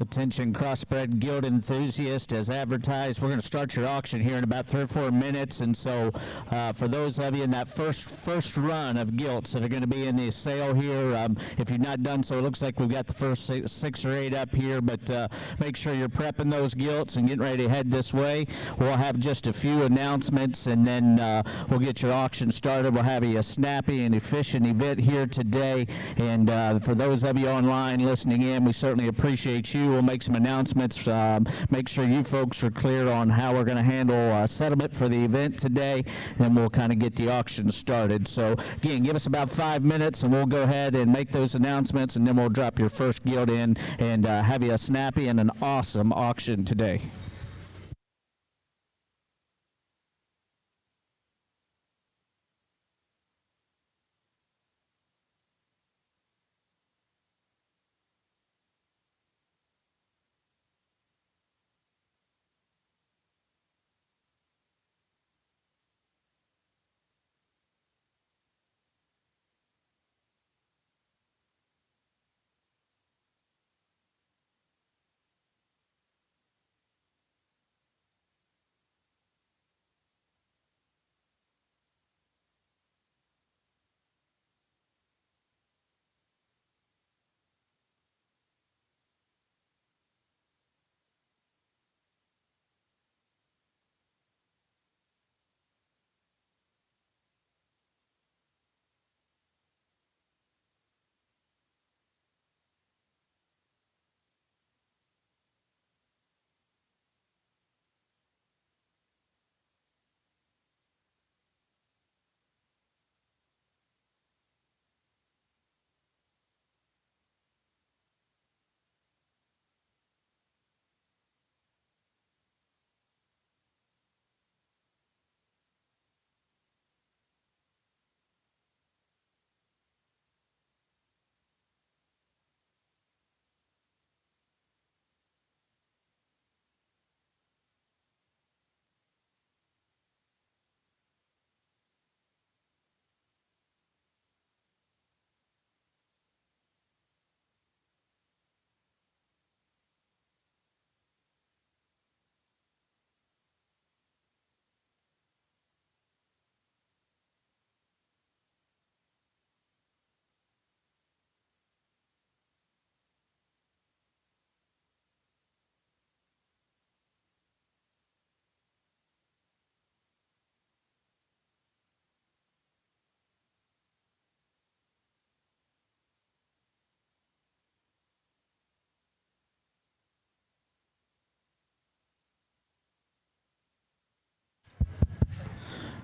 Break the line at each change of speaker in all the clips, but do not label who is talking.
Attention crossbred Gilt enthusiast, as advertised, we're going to start your auction here in about 3 or 4 minutes. And so for those of you in that first run of Gilts that are going to be in the sale here, if you've not done so, it looks like we've got the first six or eight up here, but make sure you're prepping those Gilts and getting ready to head this way. We'll have just a few announcements, and then we'll get your auction started. We'll have a snappy and efficient event here today. And for those of you online listening in, we certainly appreciate you. We'll make some announcements. Make sure you folks are clear on how we're going to handle settlement for the event today, and we'll kind of get the auction started. So again, give us about 5 minutes and we'll go ahead and make those announcements, and then we'll drop your first Gilt in and have you a snappy and an awesome auction today.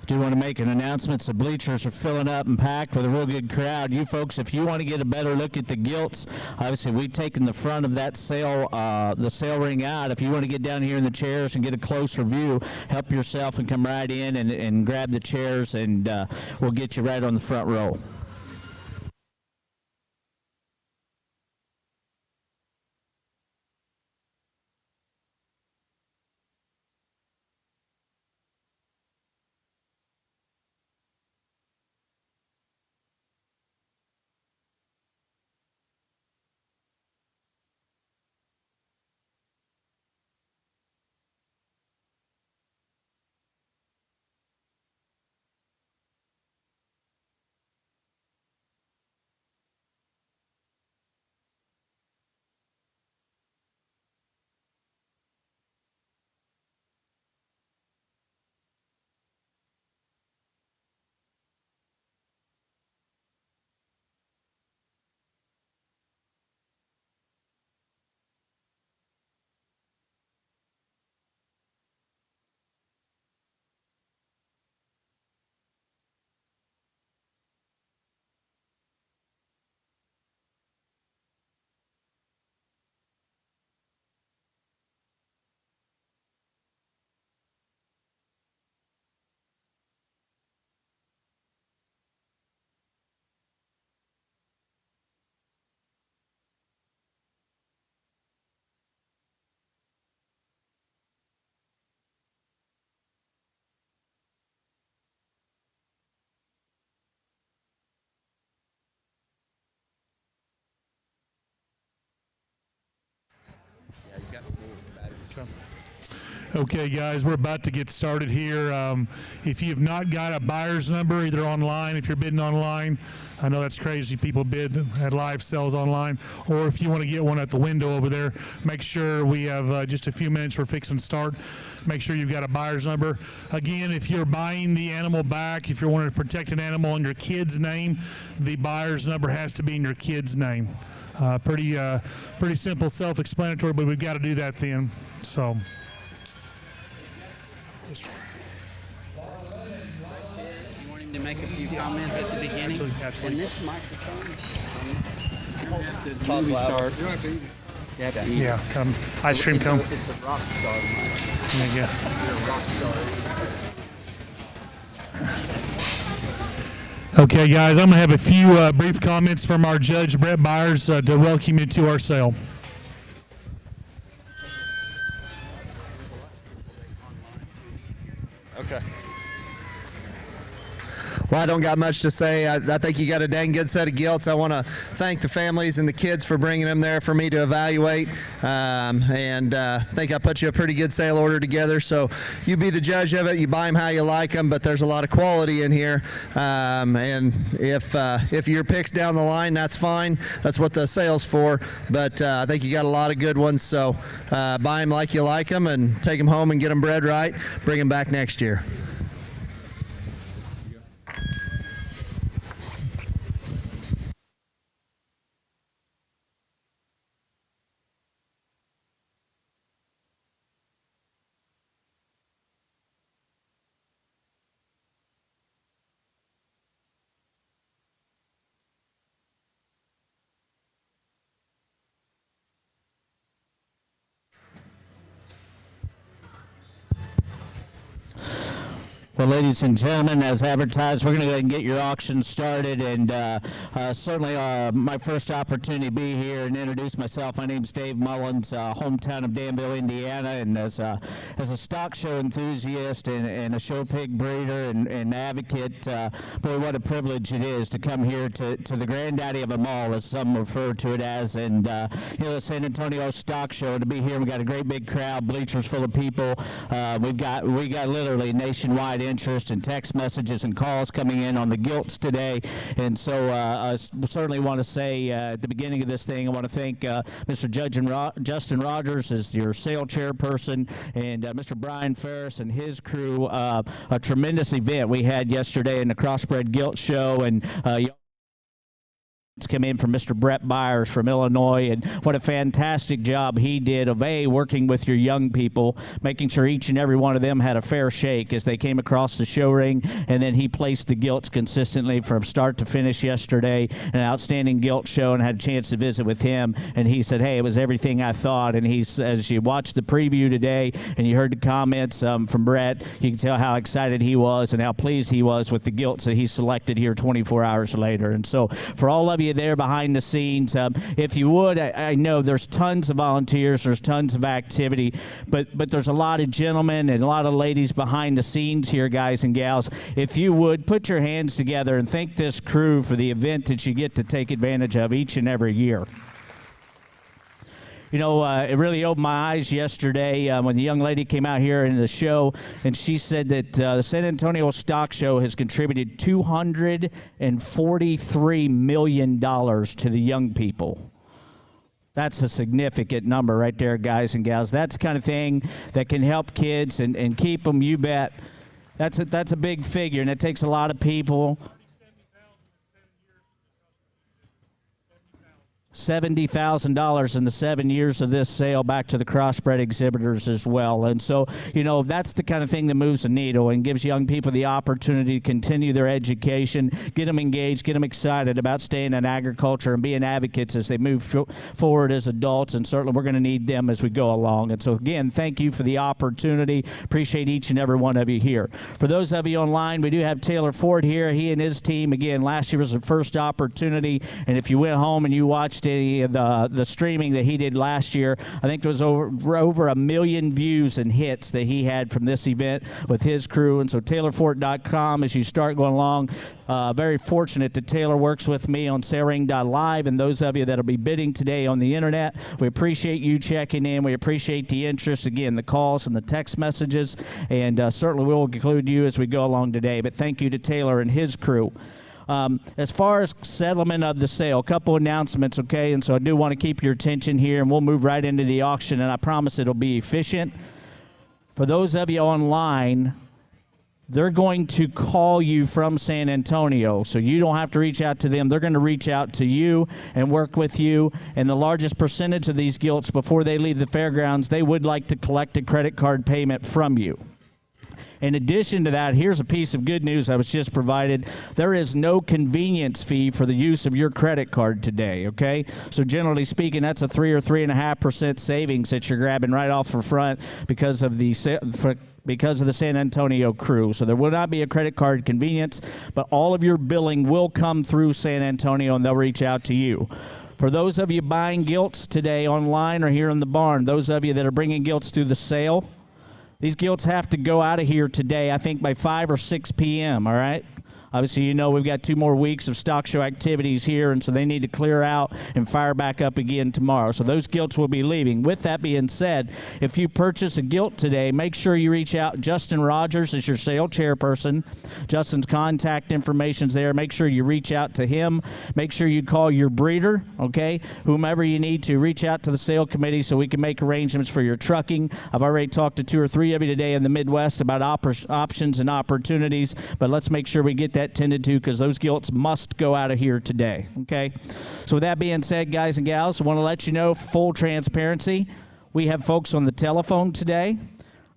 Do want to make an announcement. The bleachers are filling up and packed with a real good crowd. You folks, if you want to get a better look at the Gilts, obviously we've taken the front of that the sale ring out. If you want to get down here in the chairs and get a closer view, help yourself and come right in and grab the chairs, and we'll get you right on the front row.
Okay, guys, we're about to get started here. If you've not got a buyer's number, either online, if you're bidding online, I know that's crazy, people bid at live sales online, or if you want to get one at the window over there, make sure we have just a few minutes, we're fixing to start. Make sure you've got a buyer's number. Again, if you're buying the animal back, if you're wanting to protect an animal in your kid's name, the buyer's number has to be in your kid's name. Pretty simple, self-explanatory, but we've got to do that then. So.
You want him to make a few comments at the beginning?
Absolutely.
And this microphone,
Talk loud.
Yeah, ice cream cone.
It's a rock star mic.
There you go.
You're a rock star.
Okay, guys, I'm going to have a few brief comments from our judge, Brett Byers, to welcome you to our sale.
Okay. Well, I don't got much to say. I think you got a dang good set of gilts. I want to thank the families and the kids for bringing them there for me to evaluate. I think I put you a pretty good sale order together. So you be the judge of it. You buy them how you like them, but there's a lot of quality in here. And if your pick's down the line, that's fine. That's what the sale's for. But I think you got a lot of good ones. So buy them like you like them and take them home and get them bred right. Bring them back next year.
Well, ladies and gentlemen, as advertised, we're going to go ahead and get your auction started, and certainly my first opportunity to be here and introduce myself. My name's Dave Mullins, hometown of Danville, Indiana, and as a stock show enthusiast and a show pig breeder and advocate, boy, what a privilege it is to come here to the granddaddy of them all, as some refer to it as, and the San Antonio Stock Show. To be here, we got a great big crowd, bleachers full of people. We got literally nationwide interest and text messages and calls coming in on the gilts today, and so I certainly want to say at the beginning of this thing, I want to thank Mr. Judge Justin Rogers as your sale chairperson, and Mr. Brian Ferris and his crew. A tremendous event we had yesterday in the Crossbred Gilt Show, and come in from Mr. Brett Byers from Illinois, and what a fantastic job he did of working with your young people, making sure each and every one of them had a fair shake as they came across the show ring, and then he placed the gilts consistently from start to finish yesterday. An outstanding gilt show, and had a chance to visit with him, and he said, hey, it was everything I thought. And he, as you watched the preview today and you heard the comments from Brett, you can tell how excited he was and how pleased he was with the gilts that he selected here 24 hours later. And so for all of you there behind the scenes, if you would, I know there's tons of volunteers, there's tons of activity, but there's a lot of gentlemen and a lot of ladies behind the scenes here, guys and gals. If you would, put your hands together and thank this crew for the event that you get to take advantage of each and every year. You know, it really opened my eyes yesterday when the young lady came out here in the show, and she said that the San Antonio Stock Show has contributed $243 million to the young people. That's a significant number right there, guys and gals. That's the kind of thing that can help kids and keep them, you bet. That's a big figure, and it takes a lot of people. $70,000 in the 7 years of this sale back to the crossbred exhibitors as well. And so, you know, that's the kind of thing that moves the needle and gives young people the opportunity to continue their education, get them engaged, get them excited about staying in agriculture and being advocates as they move forward as adults. And certainly we're going to need them as we go along. And so, again, thank you for the opportunity. Appreciate each and every one of you here. For those of you online, we do have Taylor Ford here. He and his team, again, last year was the first opportunity. And if you went home and you watched watched any of the streaming that he did last year. I think there was over 1 million views and hits that he had from this event with his crew. And so TaylorFort.com, as you start going along, very fortunate that Taylor works with me on SaleRing.live, and those of you that will be bidding today on the internet, we appreciate you checking in. We appreciate the interest, again, the calls and the text messages, and certainly we will include you as we go along today. But thank you to Taylor and his crew. As far as settlement of the sale, a couple announcements, okay? And so I do want to keep your attention here, and we'll move right into the auction, and I promise it'll be efficient. For those of you online, they're going to call you from San Antonio, so you don't have to reach out to them. They're going to reach out to you and work with you. And the largest percentage of these gilts, before they leave the fairgrounds, they would like to collect a credit card payment from you. In addition to that, here's a piece of good news I was just provided. There is no convenience fee for the use of your credit card today, okay? So generally speaking, that's a 3 or 3.5% savings that you're grabbing right off the front because of the San Antonio crew. So there will not be a credit card convenience, but all of your billing will come through San Antonio, and they'll reach out to you. For those of you buying gilts today online or here in the barn, those of you that are bringing gilts through the sale, these gilts have to go out of here today, I think by 5 or 6 p.m., all right? Obviously, you know we've got 2 more weeks of stock show activities here, and so they need to clear out and fire back up again tomorrow. So those gilts will be leaving. With that being said, if you purchase a gilt today, make sure you reach out. Justin Rogers is your sale chairperson. Justin's contact information's there. Make sure you reach out to him. Make sure you call your breeder, okay? Whomever you need to, reach out to the sale committee so we can make arrangements for your trucking. I've already talked to 2 or 3 of you today in the Midwest about options and opportunities, but let's make sure we get that tended to, because those gilts must go out of here today, okay? So with that being said, guys and gals, I want to let you know, full transparency, we have folks on the telephone today.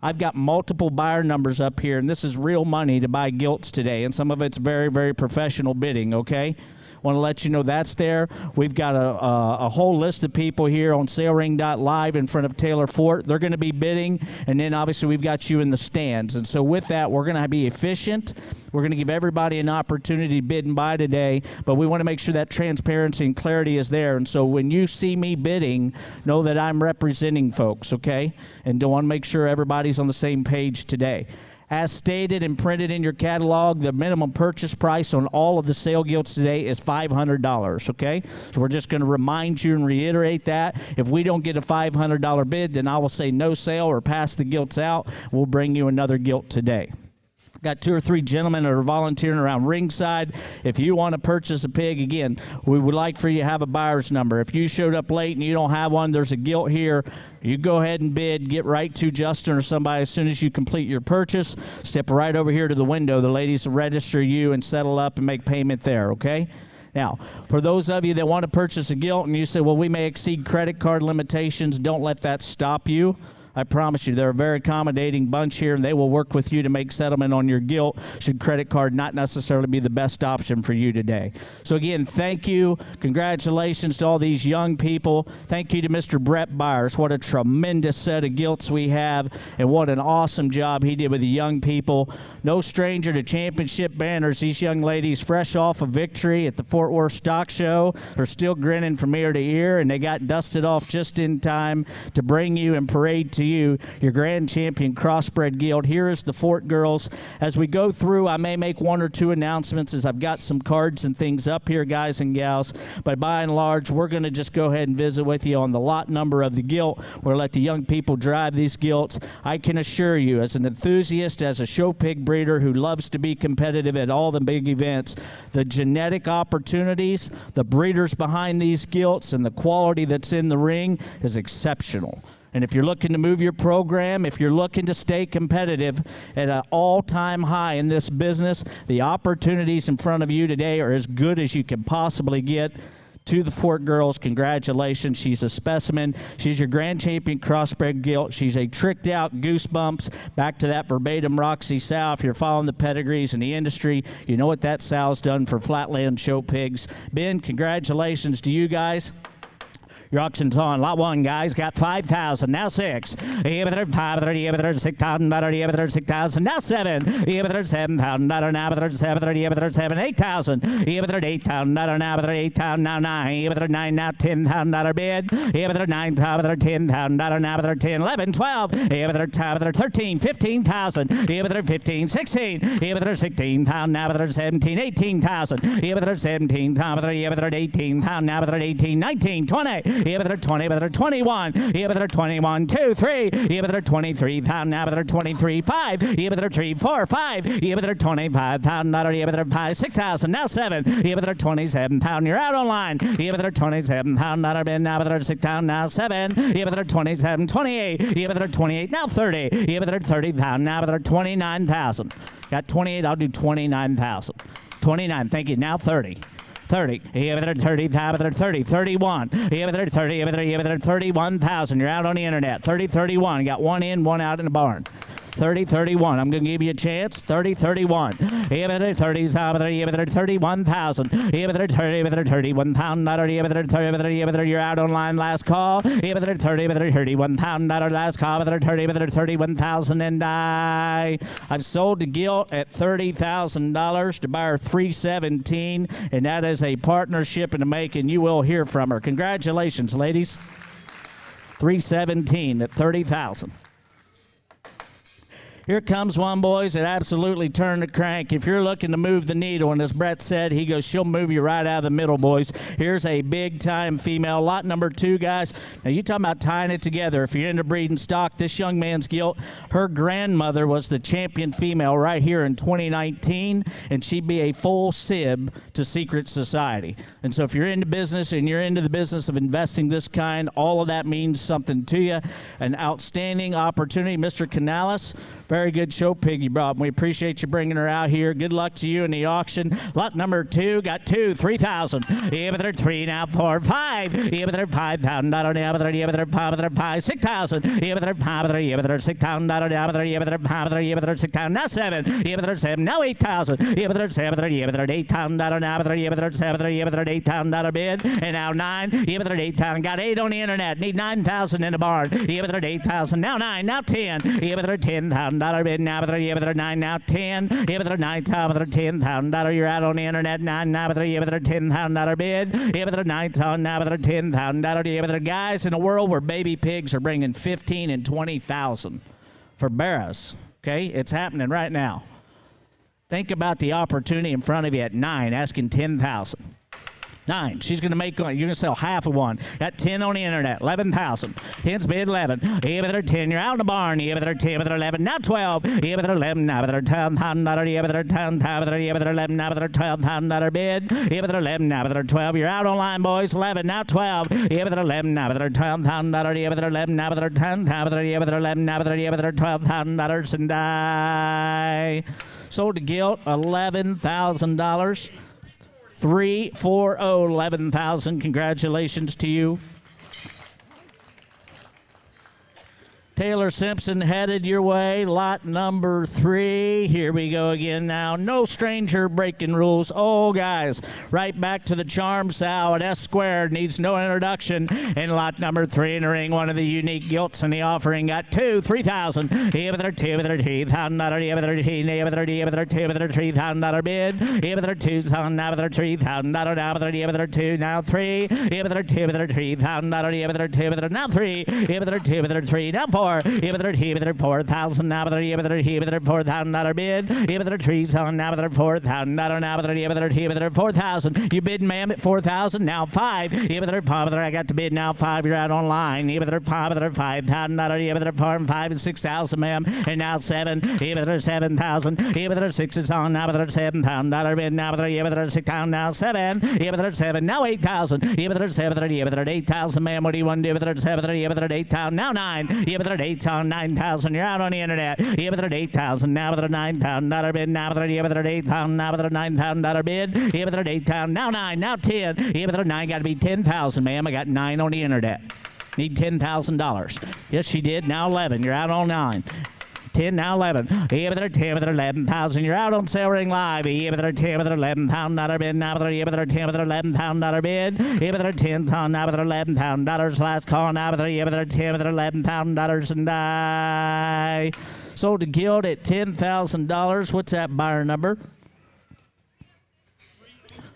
I've got multiple buyer numbers up here, and this is real money to buy gilts today, and some of it's very, very professional bidding, okay? Want to let you know that's there. We've got a whole list of people here on SaleRing.live in front of Taylor Fort. They're going to be bidding, and then obviously we've got you in the stands. And so with that, we're going to be efficient. We're going to give everybody an opportunity to bid and buy today, but we want to make sure that transparency and clarity is there. And so when you see me bidding, know that I'm representing folks, okay? And don't want to make sure everybody's on the same page today. As stated and printed in your catalog, the minimum purchase price on all of the sale gilts today is $500, okay? So we're just going to remind you and reiterate that. If we don't get a $500 bid, then I will say no sale or pass the gilts out. We'll bring you another gilt today. Got 2 or 3 gentlemen that are volunteering around ringside. If you want to purchase a pig, again, we would like for you to have a buyer's number. If you showed up late and you don't have one, there's a gilt here. You go ahead and bid. Get right to Justin or somebody as soon as you complete your purchase. Step right over here to the window. The ladies will register you and settle up and make payment there, okay? Now, for those of you that want to purchase a gilt and you say, well, we may exceed credit card limitations, don't let that stop you. I promise you, they're a very accommodating bunch here, and they will work with you to make settlement on your gilt should credit card not necessarily be the best option for you today. So again, thank you. Congratulations to all these young people. Thank you to Mr. Brett Byers. What a tremendous set of gilts we have, and what an awesome job he did with the young people. No stranger to championship banners. These young ladies, fresh off a victory at the Fort Worth Stock Show, are still grinning from ear to ear, and they got dusted off just in time to bring you and parade to you your grand champion Crossbred Gilt. Here is the Fort girls. As we go through, I may make 1 or 2 announcements as I've got some cards and things up here, guys and gals. But by and large, we're going to just go ahead and visit with you on the lot number of the gilt. We're going to let the young people drive these gilts. I can assure you, as an enthusiast, as a show pig breeder who loves to be competitive at all the big events, the genetic opportunities, the breeders behind these gilts, and the quality that's in the ring is exceptional. And if you're looking to move your program, if you're looking to stay competitive at an all-time high in this business, the opportunities in front of you today are as good as you can possibly get. To the Fort girls, congratulations. She's a specimen. She's your grand champion Crossbred Gilt. She's a tricked out Goosebumps. Back to that verbatim Roxy sow. If you're following the pedigrees in the industry, you know what that sow's done for flatland show pigs. Ben, congratulations to you guys. Your auction's on. Lot 1, guys, got 5,000. Now 6. Even there, 500. Even there, 6,000. Even there, 6,000. Now 7. Even there, 7,000. Now there, 7. Even there, 7. 8,000. Even there, 8,000. Now there, 8,000. Now 9. Even there, 9. Now $10,000 bid. Even there, 9,000. 10,000. Now there, 10. 11. 12. Even there, 13. 15,000. Even there, 15. 16. Even there, 16,000. Now there, 17. 18,000. Even there, 17,000. Even there, 18,000. Now there, 18. 19. 20. Even there, 20. Even there, 21. Even there, 21. 2. 3. Even there, 23,000. Now there, 23. 5. Even there, 3. 4. 5. Even there, 25,000. Now even there, 5. 6,000. Now 7. Even there, 27,000. You're out online. Even there, 27,000. Now there, 6,000. Now 7. Even there, 27. 28. Even there, 28. Now 30. Even there, 30,000. Now there, 29,000. Got 28. I'll do 29,000. 29. Thank you. Now 30. 30. Even there, 30. 30. 31. Even there, 30. Even there, 31,000. You're out on the internet. 30. 31. Got one in, one out in the barn. 30, 31. I'm going to give you a chance. 30, 31. Even there, 30. Even there, 31,000. Even there, 30. Even there, 31,000. Even there, 30. Even there, you're out online. Last call. Even there, 30. Even there, 31,000. Last call. Even there, 30. Even there, 31,000. And I've sold to Gilt at $30,000 to buyer 317, and that is a partnership in the making. You will hear from her. Congratulations, ladies. 317 at 30,000. Here comes one, boys, that absolutely turned the crank. If you're looking to move the needle, and as Brett said, he goes, she'll move you right out of the middle, boys. Here's a big-time female. Lot number 2, guys. Now, you talking about tying it together. If you're into breeding stock, this young man's Gilt. Her grandmother was the champion female right here in 2019, and she'd be a full sib to Secret Society. And so if you're into business and you're into the business of investing this kind, all of that means something to you. An outstanding opportunity. Mr. Canales, very good show pig you brought. We appreciate you bringing her out here. Good luck to you in the auction. Lot number 2 got 2, 3,000. Even there, 3, now 4, 5. Even there, 5,000. Even there, 5, 6,000. Even there, 5, even there, 6,000. Even there, 5, even there, 6,000. Now 7. Even there, 7. Now 8,000. Even there, 7. Even there, 8,000. Even there, 7. Even there, $8,000 bid. And now 9. Even there, 8,000. Got 8 on the internet. Need 9,000 in the barn. Even there, 8,000. Now 9. Now 10. Even there, $10,000 bid. Now even there, 9. Now 10. Even there, 9,000. $10,000. You're out on the internet. 9. Now even there, $10,000 bid. Even there, 9,000. Now there, $10,000. Even there, guys, in a world where baby pigs are bringing 15 and 20,000 for barras. Okay, it's happening right now. Think about the opportunity in front of you at 9, asking 10,000. 9. She's going to make one. You're going to sell half of one. Got 10 on the internet. 11,000. 10's bid 11. Even there 10. You're out in the barn. Even there 10. Even there 11. Now 12. Even there 11. Now there $10,000. Even there 10. Even there 11. Now there $12,000 bid. Even there 11. Now there 12. You're out online, boys. 11. Now 12. Even there 11. Now there $12,000. Even there 11. Now there 10. Even there 11. Now there $12,000 and die. Sold to Gilt $11,000. 340 11,000. Congratulations to you. Taylor Simpson headed your way. Lot number 3. Here we go again now. No stranger breaking rules. Oh, guys, right back to the charm sow at S squared. Needs no introduction. In lot number 3 in the ring, one of the unique Gilts in the offering. Got 2, 3,000. Even there, 2, even there, $3,000. Even there, 2, even there, 2, even there, $3,000 bid. Even there, 2,000. Now there, $3,000. Now there, even there, 2. Now 3. Even there, 2, even there, $3,000. Even there, 2, even there, now 3. Even there, 2, even there, 3. Now 4. Even there, 4,000. Now there, even there, $4,000 bid. Even there, 3,000. Now there, 4,000. Now there, even there, 4,000. You bid, ma'am, at 4,000. Now 5. Even there, 5. I got to bid now 5. You're out online. Even there, 5. Even there, 5,000. Now there, even there, 5 and 6,000, ma'am. And now 7. Even there, 7,000. Even there, 6 is on. Now there, $7,000 bid. Now there, even there, 6,000. Now 7. Even there, 7. Now 8,000. Even there, 7. Even there, 8,000, ma'am. What do you want to do? Even there, 7. Even there, 8,000. Now 9. Even there, 8,000. 9,000. You're out on the internet. Even there, 8,000. Now there, 9,000 bid. Now there, even there, 8,000. Now there, $9,000 bid. Even there, 8,000. Now 9. Now 10. Even there, 9. Got to be 10,000, ma'am. I got 9 on the internet. Need $10,000. Yes, she did. Now 11. You're out on 9. 10, now 11. Yeah, but they're 10 with their 11,000. You're out on sale ring live. Yeah, but they're 10 with their 11 pound dollar bid. Now, but they're 10 with their 11 pound dollar bid. Yeah, but they're 10 pound, now with their 11 pound dollars. Last call now, but they're 10 with their 11 pound dollars and die. Sold to Gilt at $10,000. What's that buyer number?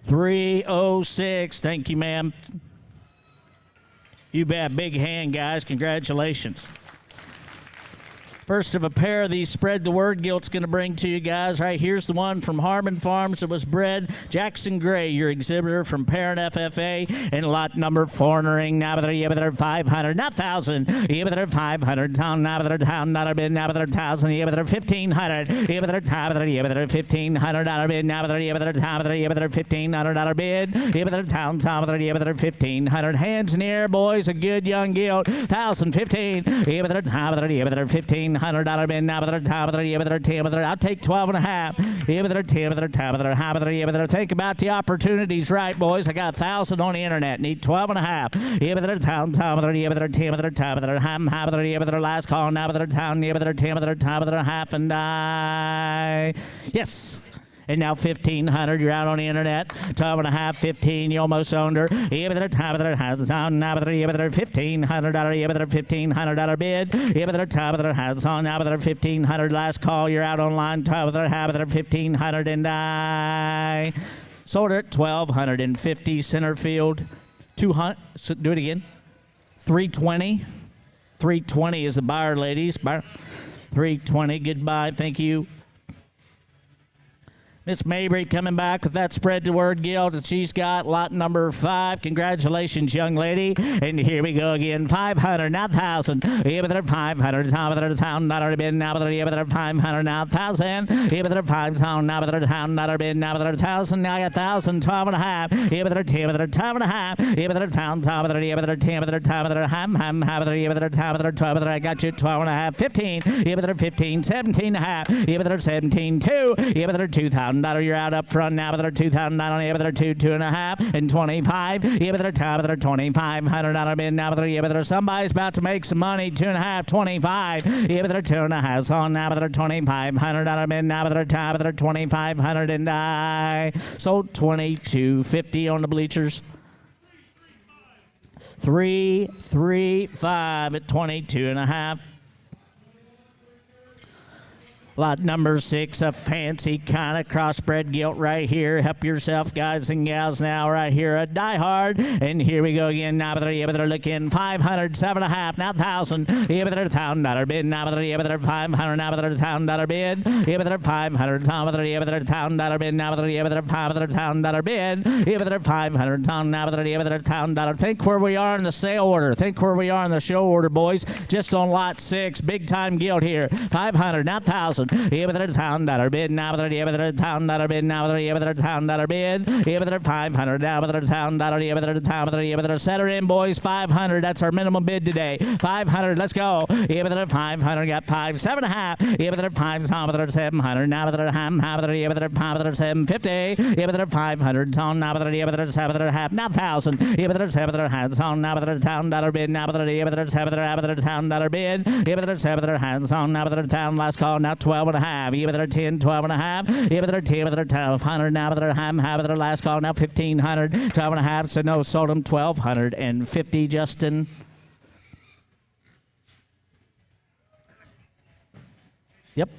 306. Thank you, ma'am. You bet. Big hand, guys. Congratulations. First of a pair of these spread the word Gilt's going to bring to you guys. Right, here's the one from Harmon Farms that was bred. Jackson Gray, your exhibitor from Parent FFA, and lot number 4 ring. Now they're 500, not 1,000. Yeah, but they're 500. Now they're town, not a bid. Now they're 1,000. Yeah, but they're 1,500. Yeah, but they're top. Yeah, but they're $1,500 bid. Now they're top. Yeah, but they're $1,500 bid. Yeah, but they're town, top. Yeah, but they're 1,500. Hands in the air, boys. A good young Gilt. 1,000, 15. Yeah, but they're top. Yeah, but they're $1,500 bid. Now but they're top. Yeah, but they're 10. But I'll take 12 and a half. Yeah, but they're 10. But they're top. But they're high. But yeah, but they're think about the opportunities, right, boys? I got 1,000 on the internet. Need 12 and a half. Yeah, but they're town, top. But yeah, but they're 10. But they're top. But they're high. But yeah, but they're last call. Now but they're town. Yeah, but they're 10. But they're top. But they're half and die. Yes. And now 1,500, you're out on the internet. 12 and a half, 15, you almost owned her. Yeah, but they're top of their house on. Now, but they're $1,500. Yeah, but they're $1,500 bid. Yeah, but they're top of their house on. Now, but they're 1,500. Last call, you're out online. Top of their house, they're 1,500 and die. Sold her at 1,250 center field. 200. So do it again. 320. 320 is the buyer, ladies. Buyer. 320. Goodbye. Thank you. Miss Mabry coming back with that spread the word Gilt that she's got lot number 5. Congratulations, young lady. And here we go again. 500, not 1,000. Yeah, but they're 500. Top of their $1,000 bid. Now, but they're 500. Now 1,000. Yeah, but they're 5,000. Now, but they're $1,000 bid. Now, but they're 1,000. Now, 1,000. 12 and a half. Yeah, but they're 10. But they're 12 and a half. Yeah, but they're pound. Top of their. Yeah, but they're 10. But they're top. But they're ham. But they're. Yeah, but they're top. But they're 12. But I got you 12 and a half. 15. Yeah, but they're 15. 17 and a half. Yeah, but they're 17. 2. Yeah, but they're $2,000. You're out up front now, but they're $2,000. Yeah, but they're 2 and a half, and 25. Yeah, but they're top, but they're $2,500 bid now, but they're, yeah, but they're somebody's about to make some money. 2 and a half, 25. Yeah, but they're 2 and a half on now, but they're $2,500 bid now, but they're top, but they're 2,500 and die. Sold 22.50 on the bleachers. 335 at 22 and a half. Lot number 6, a fancy kind of crossbred Gilt right here. Help yourself, guys and gals, now right here, a Die Hard. And here we go again. Now, but they're looking 500, 7.5, now 1,000. Yeah, but they're $1,000 bid. Now, but they're 500. Now, but they're $1,000 bid. Yeah, but they're 500. Now, but they're $1,000 bid. Now, but they're $1,000 bid. Yeah, but they're 500. Now, but they're $1,000. Think where we are in the sale order. Think where we are in the show order, boys. Just on lot 6, big time Gilt here. 500, not 1,000. Yeah, but they're $1,000 bid. Now, but they're $1,000 bid. Now, but they're $1,000 bid. Yeah, but they're 500. Now, but they're $1,000. Yeah, but they're set her in, boys. 500. That's our minimum bid today. 500. Let's go. Yeah, but they're 500. Got 5, 7.5. Yeah, but they're 5. Now, but they're 700. Now, but they're half. Yeah, but they're 5. But they're 750. Yeah, but they're 500. Now, but they're half. Not 1,000. Yeah, but they're 7. Hands on. Now, but they're $1,000 bid. Now, but they're $1,000 bid. Yeah, but they're 7. Hands on. Now, but they're $1,000. Last call. Now 12 and a half. Yeah, but they're 10, 12 and a half. Yeah, but they're 10, but they're 1,200. Now, but they're half. But they're last call. Now 1,500. 12 and a half. So no, sold them 1,250, Justin. Yep.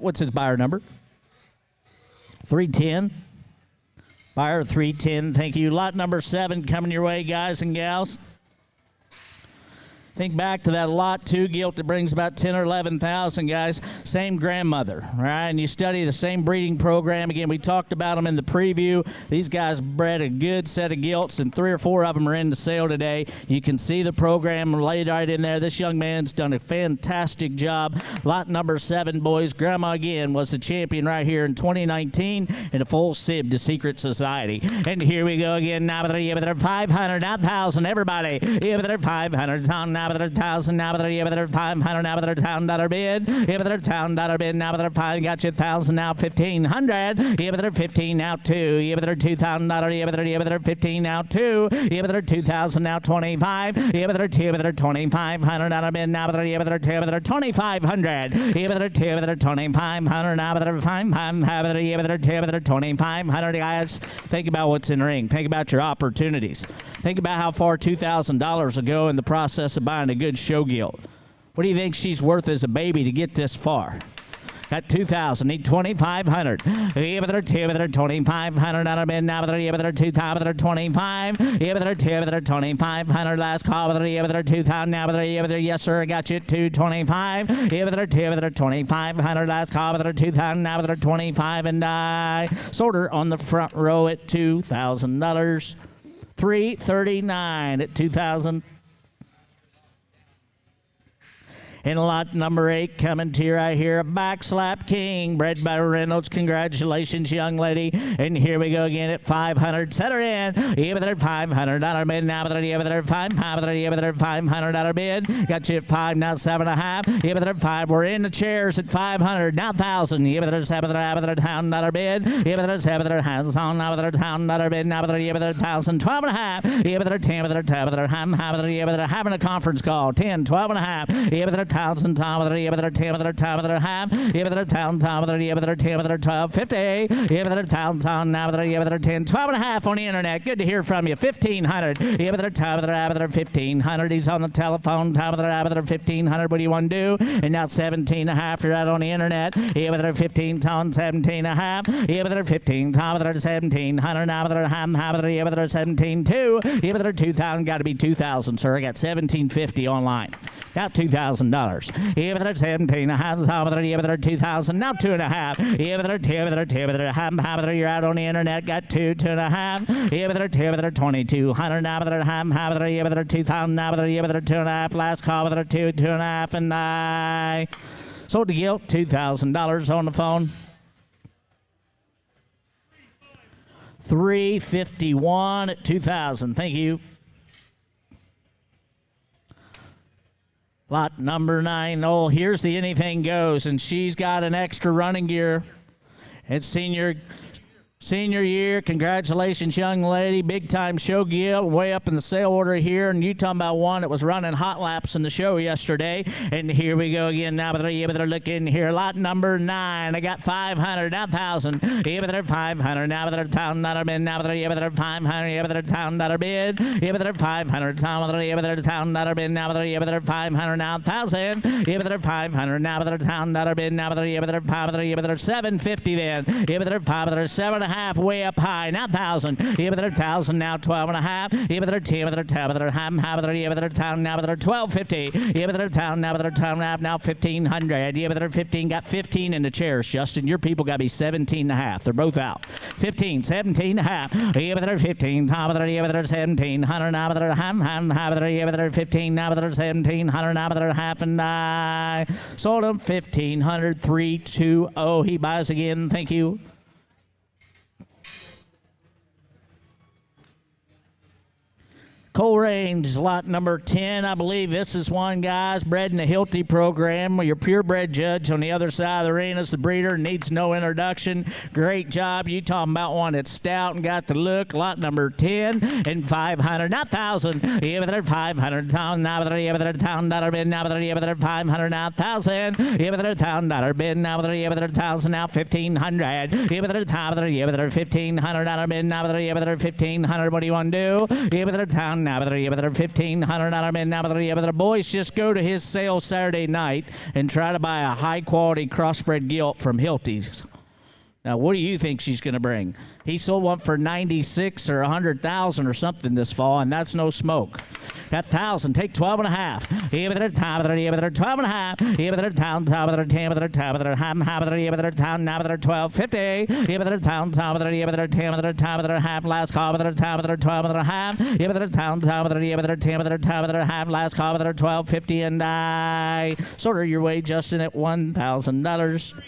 What's his buyer number? 310. Buyer 310. Thank you. Lot number 7 coming your way, guys and gals. Think back to that lot 2 Gilt that brings about 10 or 11,000, guys. Same grandmother, right? And you study the same breeding program. Again, we talked about them in the preview. These guys bred a good set of Gilts, and 3 or 4 of them are in the sale today. You can see the program laid right in there. This young man's done a fantastic job. Lot number 7, boys. Grandma, again, was the champion right here in 2019 in a full sib to Secret Society. And here we go again. Now, but they're 500, not 1,000. Everybody. Yeah, but they're 500. Now, now with their $1,000, now with their $500, now with their $1,000 bid. With their $1,000 bid, now with their $5, got you $1,000, now $1,500. With their $15, now $2. With their $2,000, with their $15, now $2. With their $2,000, now $25. With their $2,500 bid, now with their $2,500. With their $2,500, now with their $500. With their $2,500, guys. Think about what's in the ring. Think about your opportunities. Think about how far $2,000 will go in the process of buying a good show gilt. What do you think she's worth as a baby to get this far? Got 2,000, need 2,500. With their $2,500 bid, now with their 2,000, with their 25. With their $2,500 last call. With their 2,000, now with their yes sir, got you at 225. With their $2,500 last call. With their 2,000, now with their 25, and I sold her on the front row at $2,000. 339 at 2,000. In lot number 8, coming to you right here, a backslap king, bred by Reynolds. Congratulations, young lady. And here we go again at 500. Set her in. With their $500 bid, now with their $500 bid. Got you at 5, now 7.5. With their 5, we're in the chairs at 500, now 1,000. With their $1,000 bid. With their hands on, now with their $1,000 bid, now with their 1,000, 12.5. With their 10, with their having a conference call, 10, 12.5. With their $1,000, Tom, with their 10, with their time, with their half. With their $1,000, Tom, with their 10, with their 12, 50. With their $1,000, Tom, now with their 10, 12.5 on the internet. Good to hear from you. 1,500. With their time, with their 1,500. He's on the telephone. Time with their 1,500. What do you want to do? And now 17.5. You're out on the internet. With their 15, Tom, 17.5. With their 15, Tom, with their 1,700. Now with their half, with their 17.2. With their 2,000. Got to be 2,000, sir. I got 1,750 online. Got $2,000. With their 17, with their 2,000, now 2.5. With their 10, with their half, you're out on the internet, got 2.5. With their 10, with their 2,200, now with their half, with their 2,000, now with their 2.5. Last call with their 2.5, and I sold the gilt, $2,000 on the phone. 351 at 2,000. Thank you. Lot number 9. Oh, here's the anything goes, and she's got an extra running gear. It's senior year. Congratulations, young lady. Big time show gilt, way up in the sale order here. And you talking about one that was running hot laps in the show yesterday. And here we go again. Now with their look in here. Lot number 9. I got 500, now 1,000. With their 500, now with their $1,000 bid. Now with their 500, with their $1,000 bid. With their 500, now with their $1,000 bid. Now with their 500, now 1,000. With their 500, now with their $1,000 bid. Now with their 500, with their 750 then. With their 500, 7.5. Way up high, now 1,000. With their 1,000, now 12.5. With their 10, with their 10, with their half, with their town, now with their 12.50. With their town, now with their town, now 1,500. With their 15, got 15 in the chairs. Justin, your people got to be 17.5. They're both out. 15, 17.5. With their 15, top with their 1,700. Now with their half, with their 15, now with their 1,700. Now with their half, and I sold them 1,500. 320. He buys again. Thank you. Coal Range, lot number 10. I believe this is one, guys, bred in the Hilty program. Your purebred judge on the other side of the arena is the breeder, needs no introduction. Great job. You talking about one that's stout and got the look. Lot number 10 and 500, not 1,000. With their 500, now with their $1,000 bid. Now with their 500, now 1,000. With their $1,000 bid. Now with their 1,000, now 1,500. With their $1,500 bid. Now with their 1,500. What do you want to do? With their town. Now with their $1,500 bid. Now with their boys, just go to his sale Saturday night and try to buy a high quality crossbred gilt from Hilty's. Now, what do you think she's going to bring? He sold one for 96 or 100,000 or something this fall, and that's no smoke. Got 1,000. Take 12.5. With their time, with their 12.5. With their town, with their 10, with their time, with their half, with their town, now with their 12.50. With their town, with their 10, with their time, with their half, last call with their time, with their 12, with their half. With their town, with their 10, with their time, with their half, last call with their 12.50, and I sold her your way, Justin, at $1,000.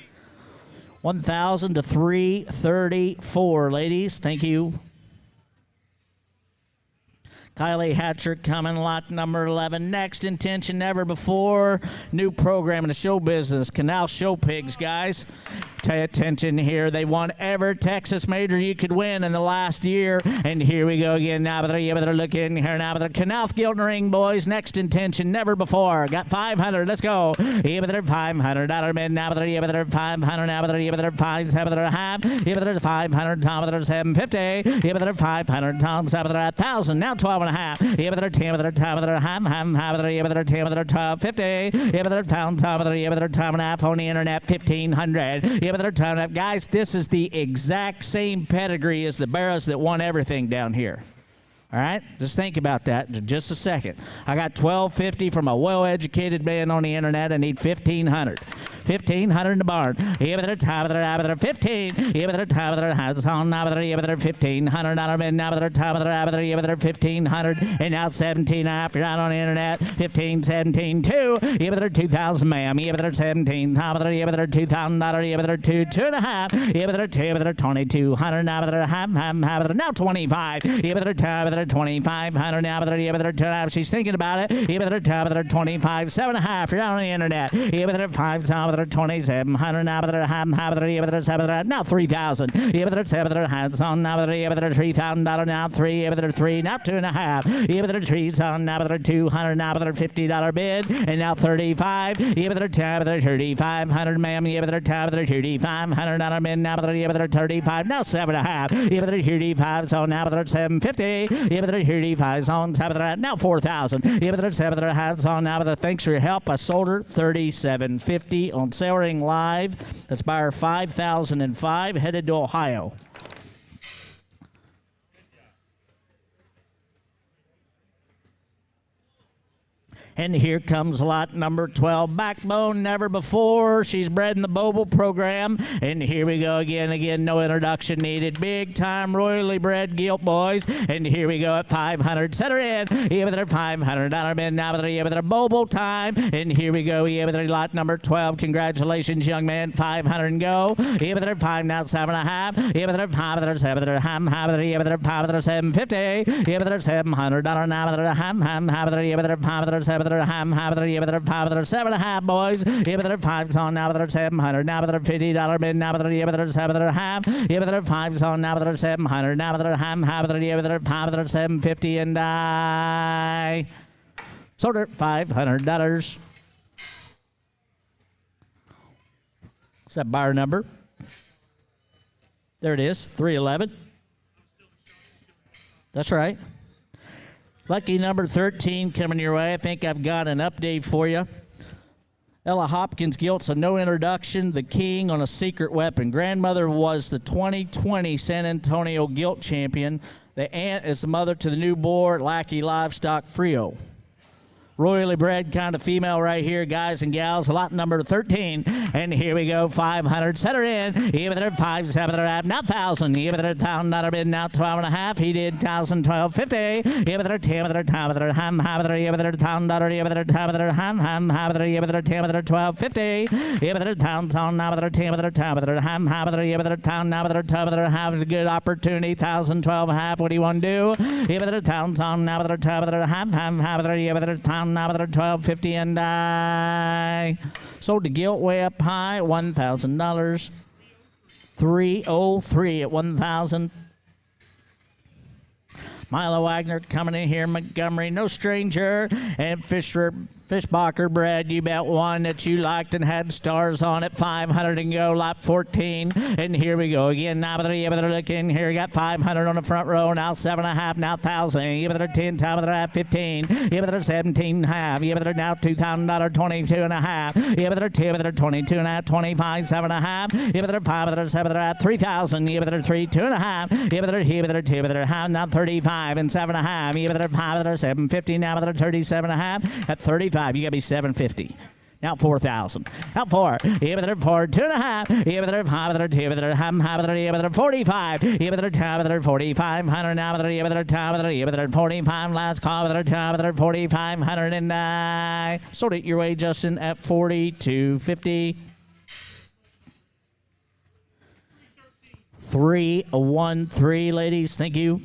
1,000 to 334, ladies. Thank you. Kylie Hatcher coming, lot number 11. Next, intention never before. New program in the show business. Canal Show Pigs, guys. Pay attention here. They won every Texas major you could win in the last year. And here we go again. Now they're looking here now. But Canal Gilt Ring, boys. Next intention never before. Got 500. Let's go. $500 bid. Now they're 500. Now they're 500 half. They're 500. Tom they're 750. They're 500. Tom 1,000. Now 12 and a half. They're 10. They're time. They're half. They're 10. They're 1250. They're pound. Tom they're time and a half on the internet. 1,500. Guys, this is the exact same pedigree as the barrows that won everything down here. All right, just think about that in just a second. I got $1,250 from a well-educated man on the internet. I need $1,500. $1,500 in the barn. 15. $1,500 and now 17 after you're out on the internet. 15, 17, 2. 2,000, ma'am. 17. $2,000. $2, 2.5. 2,200 now 25. 2,500 now. She's thinking about it. 25, 7.5. You're out on the internet. 5, 2,700 now 3,000. Now $3,000 now 3. Now 2.5. 3,000 now $200 bid and now 35. 3,500 ma'am. 3,500 bid now 35. Now 7.5. 35 so now 750. 35 on top of that now 4,000. 7 on now. Thanks for your help. I sold her 37.50 on Sale Ring Live. That's buyer 5,005 headed to Ohio. And here comes lot number 12. Backbone never before. She's bred in the Boble program. And here we go again. No introduction needed. Big time royally bred gilt, boys. And here we go at 500. Set her in. $500 bid now. Boble time. And here we go. Lot number 12. Congratulations, young man. 500 and go. 5 now 7.5. 750. $700 now. 7.5 boys. 5's on now. 700 now. $50 bid now. 5's on now. 700 now. 750 and I sold her $500. What's that buyer number? There it is. 311. That's right. Lucky number 13 coming your way. I think I've got an update for you. Ella Hopkins Gilt's a no introduction, the king on a secret weapon. Grandmother was the 2020 San Antonio Gilt champion. The aunt is the mother to the new boar, Lackey Livestock Frio. Royally bred kind of female right here, guys and gals. Lot number 13. And here we go, 500. Set her in. 5, 7, now 1,000. $1,000 bid now 12.5. He did 1,000, 12.50. 10, have a good opportunity. 1,000, 12.5. What do you want to do? Now 12.50 and I sold the gilt way up high, $1,000. 303 at 1,000. Milo Wagner coming in here, Montgomery, no stranger, and Fishbacher bred, you bet one that you liked and had stars on it. 500 and go, lot 14. And here we go again. Now they're looking here. Got 500 on the front row. Now 7.5. Now 1,000. 10 time they're at 15. 17 half. Now $2,000. 22.5. 22 and a half. 25. 7.5. 5. 7 at 3,000. 3. 2.5. Now 35 and 7.5. 5. 750. Now 37.5 at 35. You got to be 750. Now 4,000. Now 4. 4. 2.5. 45. 4,500 now. 45 last call. 4,500 and I sold it your way, Justin, at 42.50. 313, ladies. Thank you.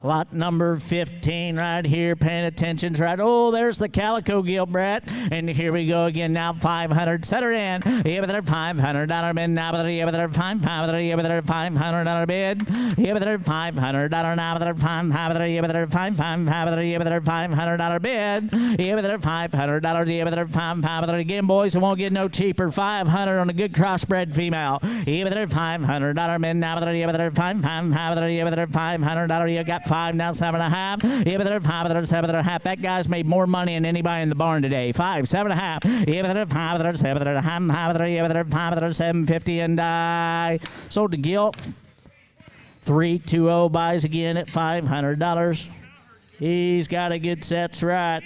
Lot number 15 right here, paying attention. Right. Oh, there's the Calico Gilt, Brett. And here we go again now, 500. Set her in. Here there, $500 bid. Now here there, $500. Here there, $500 bid. Here there, $500. Now there, $500. Here there, $500. Here there, $500 bid. Here there, $500. Here there, $500 again, boys. It won't get no cheaper. 500 on a good crossbred female. Here there, $500 bid. Now there, here there, $500. Here there, $500. You got 5 now, 7.5. Here there, 5 there, 7.5. That guy's made more money than anybody in the barn today. 5, 7.5. Here there, 5 there, 7 there, 5 there, here there, 5 there, 750 and die. Sold to Gilt. 320 buys again at $500. He's got a good sets right.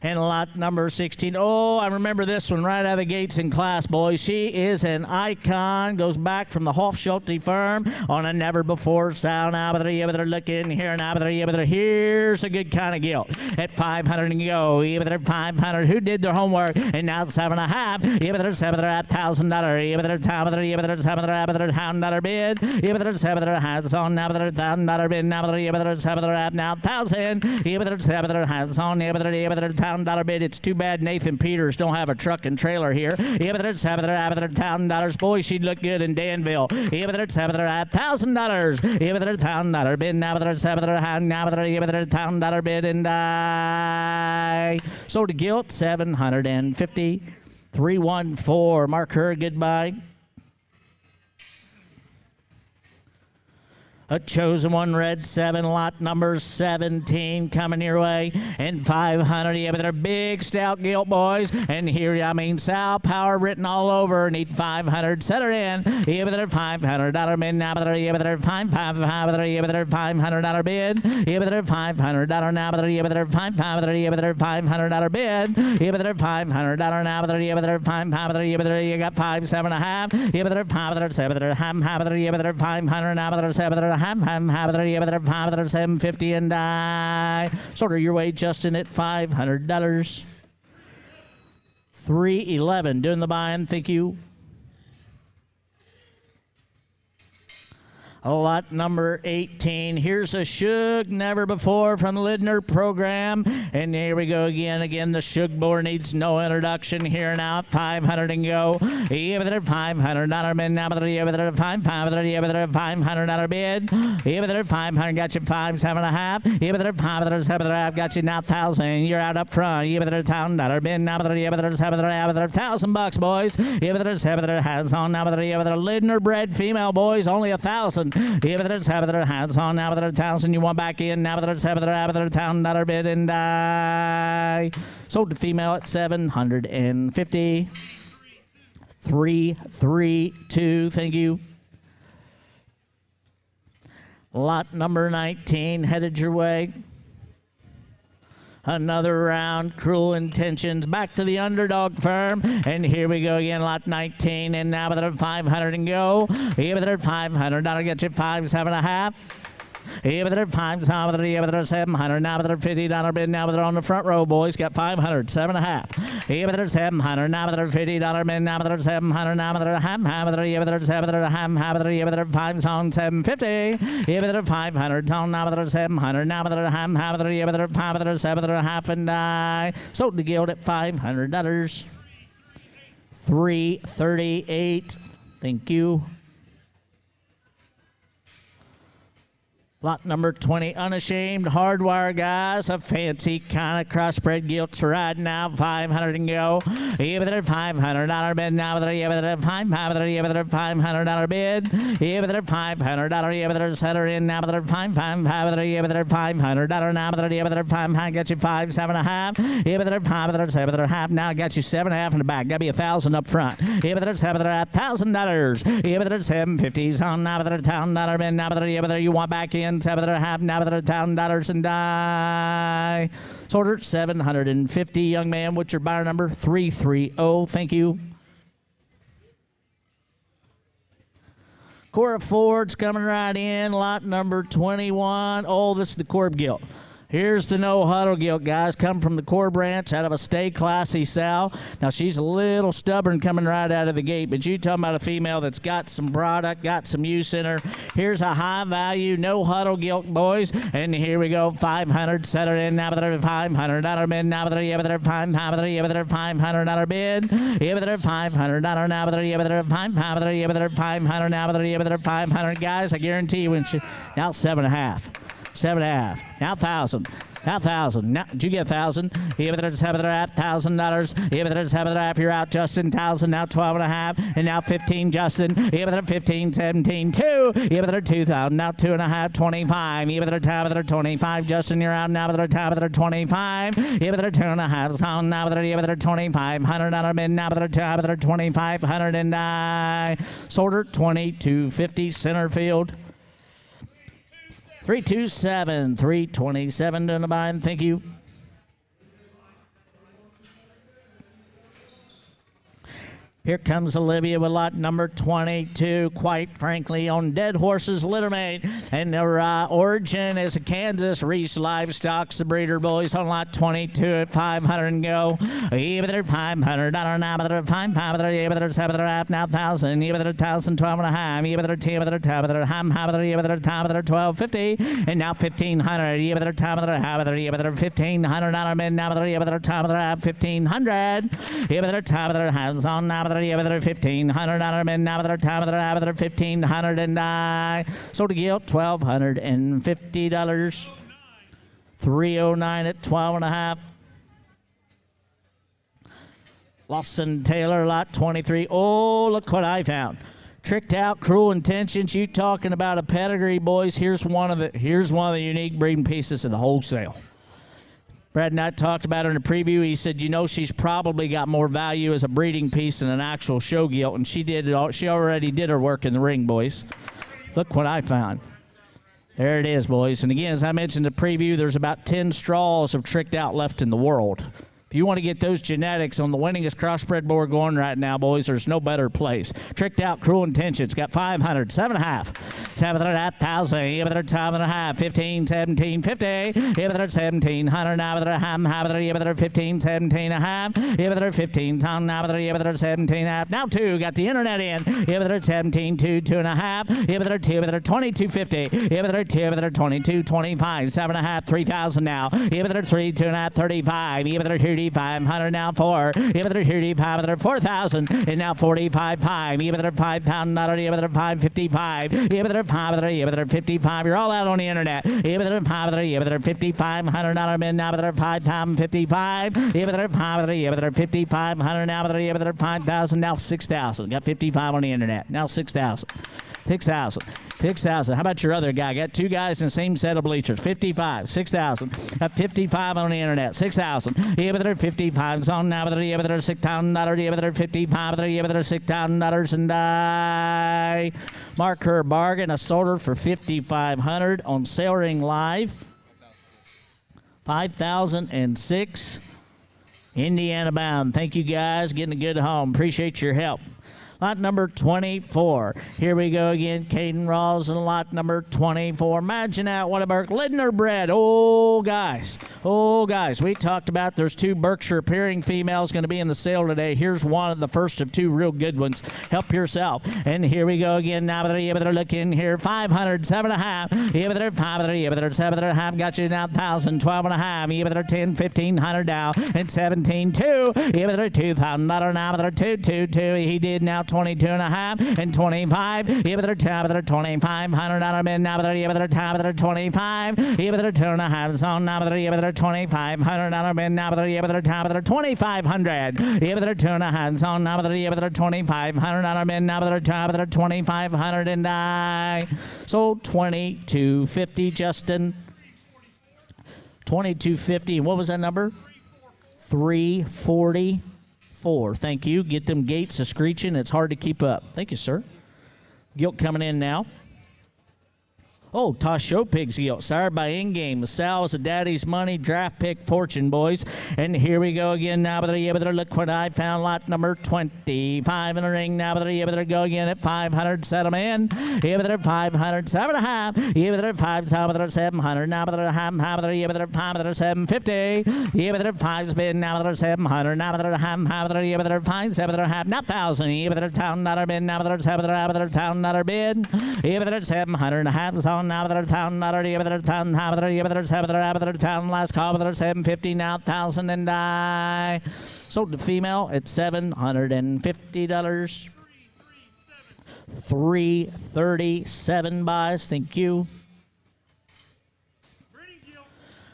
And lot number 16. Oh, I remember this one right out of the gates in class, boys. She is an icon. Goes back from the Hofschulte firm on a never-before sound. Now, but they're looking here. Now, but here's a good kind of Gilt at 500 and go. Even they're 500. Who did their homework? And now 7.5. Even they're 7 at $1,000. Even they're 7 $1,000 bid. Even they're 7 hands on. Now, but $1,000 bid. Now, but they're 7 at now 1,000. Even they're 7 hands on. Even they're $1,000 bid. It's too bad Nathan Peters don't have a truck and trailer here. Even they're 7 $1,000. Boy, she'd look good in Danville. Even they're 7 $1,000. Even they're $1,000 bid. Now they're 7 now they're $1,000 bid and die. Sold to Gilt 750. 314. Mark her goodbye. A chosen one, red 7, lot number 17 coming your way. And 500, yeah, but they're big stout Gilt, boys. And here, I mean, Sal Power written all over. Need 500, set her in. Yeah, but they're $500 bid. Now, but they're, yeah, but they're $500, yeah, but they're $500 bid. Yeah, but they're $500 now, but they're, yeah, but they're $500, yeah, but they're $500 bid. Yeah, but they're $500 now, but they're, yeah, but they're $500, yeah, but they're, you got 5, 7.5. Yeah, but they're 500, 7, yeah, but they're 500 now, but they're 7. 750 and die. Sort of your way, Justin, at $500. 311 doing the buying. Thank you. Lot number 18. Here's a Shug never before from the Lidner program. And here we go again. Again, the Shug boar needs no introduction here now. 500 and go. Yeah, but they're $500 bid. Now, but they're $500. Yeah, but they're $500 bid. Yeah, but they're 500. Got you 5, 7.5. Yeah, but they're 500. 7.5. Got you now 1,000. You're out up front. Yeah, but they're $1,000 bid. Now, but they're $1,000, boys. Yeah, but they're 7 hands on. Now, but they're Lidner bred female, boys. Only 1,000. Yeah, but there's hands on. Now, but there's 1,000. You want back in. Now, but there's $1,000 bid and die. Sold to female at 750. 332. Thank you. Lot number 19 headed your way. Another round, Cruel Intentions, back to the Underdog firm. And here we go again, lot 19. And now with their 500 and go. Here with their $500, get you 5, 7.5. Here with their 5, 700. Now with their $50 bid. Now with their on the front row, boys. Got 500, 7.5. Here with their 700. Now with their $50 bid. Now with their 700. Now with their half. Here with their 700. Here with their 5 on 750. Here with their 500 on. Now with their 700. Now with their half. Here with their 500. 7.5 and die. Sold to Gilt at $500. 338. Thank you. Lot number 20, Unashamed Hardwire, guys. A fancy kind of crossbred Gilts right now. 500 and go. Here with their $500 bid. Now with their $500 bid. Here with their $500. Here with their setter in. Now with their $500. Here with their $500. Now with their $500. Got you 5, 7.5. Here with their 500. 7.5. Now got you 7.5 in the back. Got to be 1,000 up front. Here with their $1,000. Here with their 750s on. Now with their $1,000 bid. Now with their you want back in. 7.5 now with $1,000 and die. Sold 750. Young man, what's your buyer number? 330. Thank you. Cora Ford's coming right in. Lot number 21. Oh, this is the Corb Gilt. Here's the no huddle gilt, guys. Come from the core branch out of a Stay Classy sow. Now, she's a little stubborn coming right out of the gate, but you talking about a female that's got some product, got some use in her. Here's a high value, no huddle gilt, boys. And here we go, 500. Set her in now with her $500 bid. Now with her, yeah, with her $500, yeah, with her $500 bid. Yeah, with her $500 now with her, yeah, with her $500, yeah, with her $500 now with her, yeah, with her $500. Guys, I guarantee you when she, now 7.5. 7.5. Now 1,000. Now 1,000. Now, did you get 1,000? Yeah, but there's $1,000. Yeah, but there's $1,000. You're out, Justin. 1,000. Now 12.5. And now 15, Justin. Yeah, but they're 15, 17, 2. Yeah, but they're 2,000. Now 2.5, 25. Yeah, but they're 25. Justin, you're out. Now but they're 25. Yeah, but they're 2.5. So now but they're $2,500 bid. Now but they're 2,500 and I sold her 22.50 center field. 327, 327 to the bind. Thank you. Here comes Olivia with lot number 22, quite frankly, on Dead Horses Littermate. And their origin is a Kansas. Reese Livestock's the breeder, boys, on lot 22 at 500 and go. Even they're $500 now, but they're $500, even they're $7.5 now, 1,000, even they're 1,000, 12.5, even they're 10, but they're 10, but they're $12.50, and now 1,500, even they're 10, but they're $1,500 men now, but they're 10, but they're 1,500, even they're 10, but they're hands on now, but they're $1,500 men now, but they're 10, but they're 1,500 and I sold a Gilt $1,250, 309 at 12.5. Lawson Taylor, lot 23. Oh, look what I found. Tricked out, cruel intentions. You talking about a pedigree, boys? Here's one of the unique breeding pieces of the wholesale. Brad and I talked about her in the preview. He said, you know, she's probably got more value as a breeding piece than an actual show gilt, and she did it all. She already did her work in the ring, boys. Look what I found. There it is, boys. And again, as I mentioned in the preview, there's about 10 straws of tricked out left in the world. If you want to get those genetics on the winningest crossbred board going right now, boys, there's no better place. Tricked out, cruel intentions. Got 500, 7.5, 7.5,000, even they're 7.5, 15, 17, 50, even they're 1,700 now, but they're even they're 15, 17.5, even they're 15, now, but they're even they're 17.5. Now 2, got the internet in, even they're 17, 2, 2.5, even they're 2, but they're 22.50, even they're 2, but they're 22, 25, 7.5, 3,000 now, even they're 3, 2.5, 35, even they're 500 now 4, even they're 35, 4,000, and now 45.5, even they're 5,000, even they're 555, even they're 5, even they're 55. You're all out on the internet. Even they're 5, even they're $5,500 men now, but they're 5,055, even they're 5, even they're 5,500 now, but even they're 5,000, now 6,000. Got 55 on the internet. Now 6,000. 6,000. 6,000. How about your other guy? Got 2 guys in the same set of bleachers. 55. 6,000. Got 55 on the internet. 6,000. Even they're 55 on now, but they're $6,000. Even they're 55. Even they're $6,000. And I mark her bargain. I sold her for $5,500 on Sale Ring Live. 5,006. Indiana bound. Thank you guys. Getting a good home. Appreciate your help. Lot number 24. Here we go again. Caden Rawls and lot number 24. Imagine that. What a Lindner bred. Oh, guys. Oh, guys. We talked about there's 2 Berkshire appearing females going to be in the sale today. Here's one of the first of 2 real good ones. Help yourself. And here we go again. Now they're looking here. 500, 7.5. Even they're 5, even they're 7.5. Got you now 1,000, 12.5. Even they're 10, 1,500 now. And 17, 2. Even they're $2,000 now. They're 2, 2, 2. He did now 22.5 and 25. Even they're 2,500 men now. Even they're 25. Even they're 2.5 zone now. Even they're 2,500 men now. Even they're 2,500. Even they're 2.5 zone now. Even they're 2,500 men now. They're 2,500 and I sold 22.50. Justin. 22.50. And what was that number? 340. 4. Thank you. Get them gates a screeching. It's hard to keep up. Thank you, sir. Gilt coming in now. Oh, Toss Show Pigs Gilt, sired by In-Game. The sow is a daddy's money draft pick fortune, boys. And here we go again now. But look what I found. Lot number 25 in the ring now. But go again at 500. Set 'em in. Here but 500, 7.5. Here but 5, 700. Now but 5, 750. Here but 5 spin. Now but 700. Now but 5, 7.5. Not 1,000. Here but $1,000 bid. Now but 700 bid. Here but 700. Half on. Now but $1,000. Here but 700. Last call but 750. Now 1,000 and die. Sold to female at $750. 337 buys. Thank you.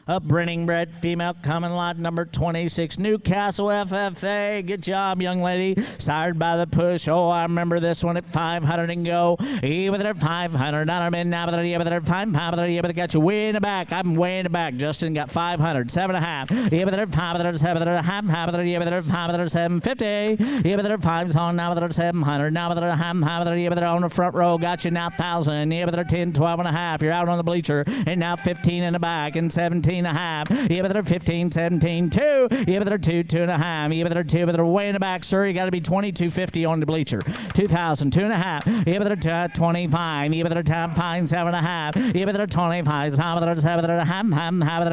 A Brenning bred female coming lot number 26, Newcastle FFA. Good job, young lady. Sired by the push. Oh, I remember this one at 500 and go. With it 500. Not been now, but 500. Got you way in the back. I'm way in the back. Justin got 500. 7.5. With it 500. 750. With it 5's on now with it 700. Now with it on the front row. Got you now 1,000. With it 10, 12.5. You're out on the bleacher. And now 15 in the back and 17. And a half. Yeah, but they're 15, 17, 2. Yeah, but they're 2, 2.5. Yeah, but they're 2, but they're way in the back, sir. You got to be 22.50 on the bleacher. 2,000, 2.5. Yeah, but they're 25. Yeah, but they're 5, 7.5. Yeah, but they're 25. Yeah, but they're 7, half.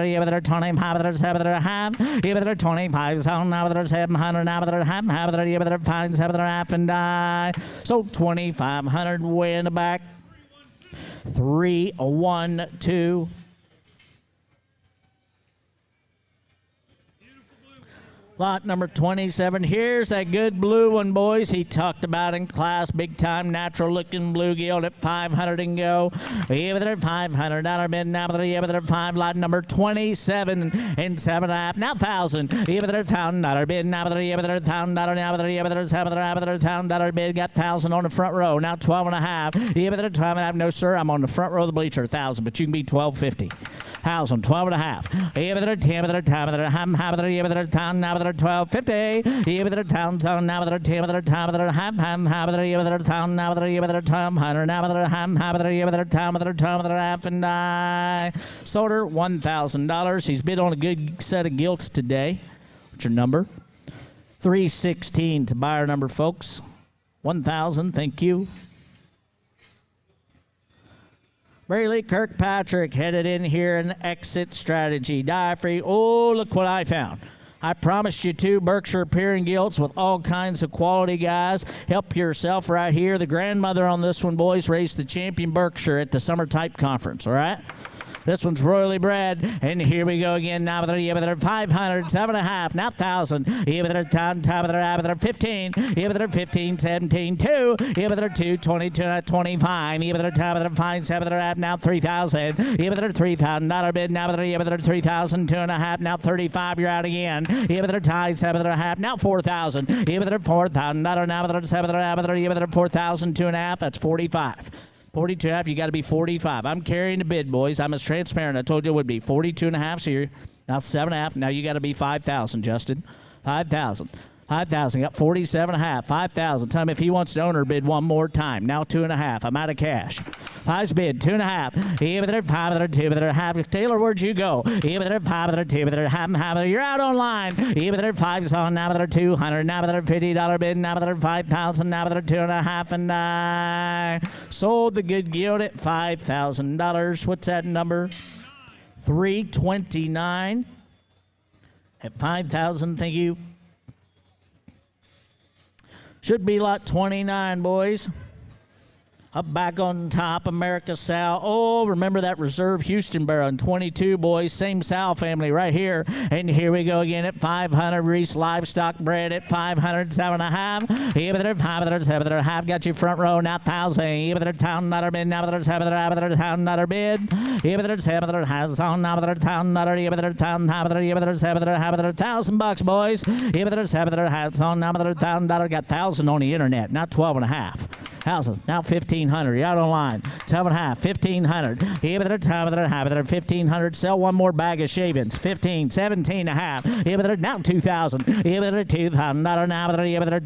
Yeah, but they're 25. They're 7, half. Yeah, but they're 25. So now they're 700. Now they're half. Yeah, but they're 5, 7 half and die. So 2,500 way in the back. 3, 1, 2. Lot number 27. Here's that good blue one, boys. He talked about in class. Big time natural looking blue gilt at 500 and go. Yeah, but 500. Now bid. Now but yeah, but 5. Lot number 27 and 7.5. Now 1,000. Yeah, but $1,000 bid. Now but yeah, but $1,000. Now but yeah, but $1,000 bid. Got 1,000 on the front row. Now 12.5. Yeah, but 12.5. No, sir. I'm on the front row of the bleacher. 1,000, but you can be 12.50. 1,000, 12.5. Yeah, but 10, but 10, but yeah, but 10. Now but 12.50. Yeah, but they're town now with their team, with their time, with their half, with their town now with their time, 100 now with their half, with their time, with their time, with their half, and I sold her $1,000. He's bid on a good set of gilts today. What's your number? 316 to buyer number, folks. 1,000. Thank you. Braley Kirkpatrick headed in here in exit strategy. Die free. Oh, look what I found. I promised you 2 Berkshire Pier Gilts with all kinds of quality guys. Help yourself right here. The grandmother on this one, boys, raised the champion Berkshire at the Summer Type Conference, all right? This one's royally bred, and here we go again. Now with their 500, 7.5, now 1,000. Here with their time, with their 15. Here with their 15, 17, 2. Here with their 2, 22, 25. Here with their time, with their 5, 7, their half, now 3,000. Here with their $3,000 bid. Now with their 3,000, 2.5, now 35. You're out again. Here with their tie, 7, their half, now 4,000. Here with their $4,000. Now with their 7, their half, here with their 4,000, 2.5. That's 45. 42.5, you got to be 45. I'm carrying the bid, boys. I'm as transparent. I told you it would be 42.5. So you're now 7.5. Now you got to be 5,000, Justin. 5,000. 5,000. Got 47.5. 5,000. Tell him if he wants to own her bid one more time. Now 2.5. I'm out of cash. 5's bid. 2.5. Even there 5 other 2 other half. Taylor, where'd you go? Even there 5 other 2 other half. You're out online. Even there 5's on. Now other 200. Now other $50 bid. Now other 5,000. Now other 2.5. And I sold the good gilt at $5,000. What's that number? 329 at 5,000. Thank you. Should be lot 29, boys. Up back on top, America Sow. Oh, remember that reserve Houston barrel in 22, boys. Same sow family right here. And here we go again at 500. Reese Livestock bred at 500, 7.5. Here with their 500, 7.5. Got you front row, now 1,000. Here with their town nutter bid. Now with their 7.5, town nutter bid. Here with their 7, has on. Now with their town nutter. Here with their town, here with their 7, $1,000, boys. Here with their 7, has on. Now with their town nutter. Got 1,000 on the internet. Not 12.5. 1,000. Now 1,500. You're out on line. 12 and a half. 1,500. Here with time with 1,500. Sell one more bag of shavings. 15, 17 and a half. Here with now 2,000. Here with 2,000. Not now with here with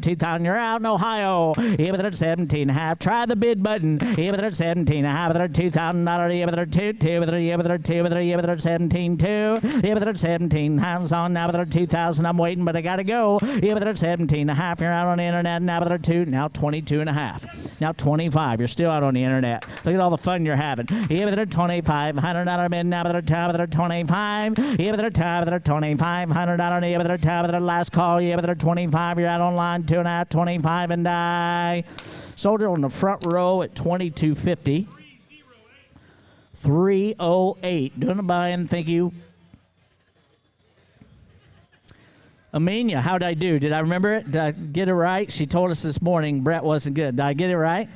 2,000. You're out in Ohio. Here with 17 and a half. Try the bid button. Here with 17 and a half. 2,000. Not here with 2. Here with 17 2. Here with 17 hands on now with 2,000. I'm waiting, but I gotta go. Here with 17 and a half. You're out on the internet now with 2. Now 22 and a half. Now 25. You're still out on the internet. Look at all the fun you're having. Here with $2,500 bid now with a time with 25. Here with a time with $2,500. Here with a time with the last call. Here with 25. You're out online 2.5, 25 and die. Sold it on the front row at $22.50. 308. Doing a buy-in. Thank you. Amenia, how'd I do? Did I remember it? Did I get it right? She told us this morning Brett wasn't good. Did I get it right?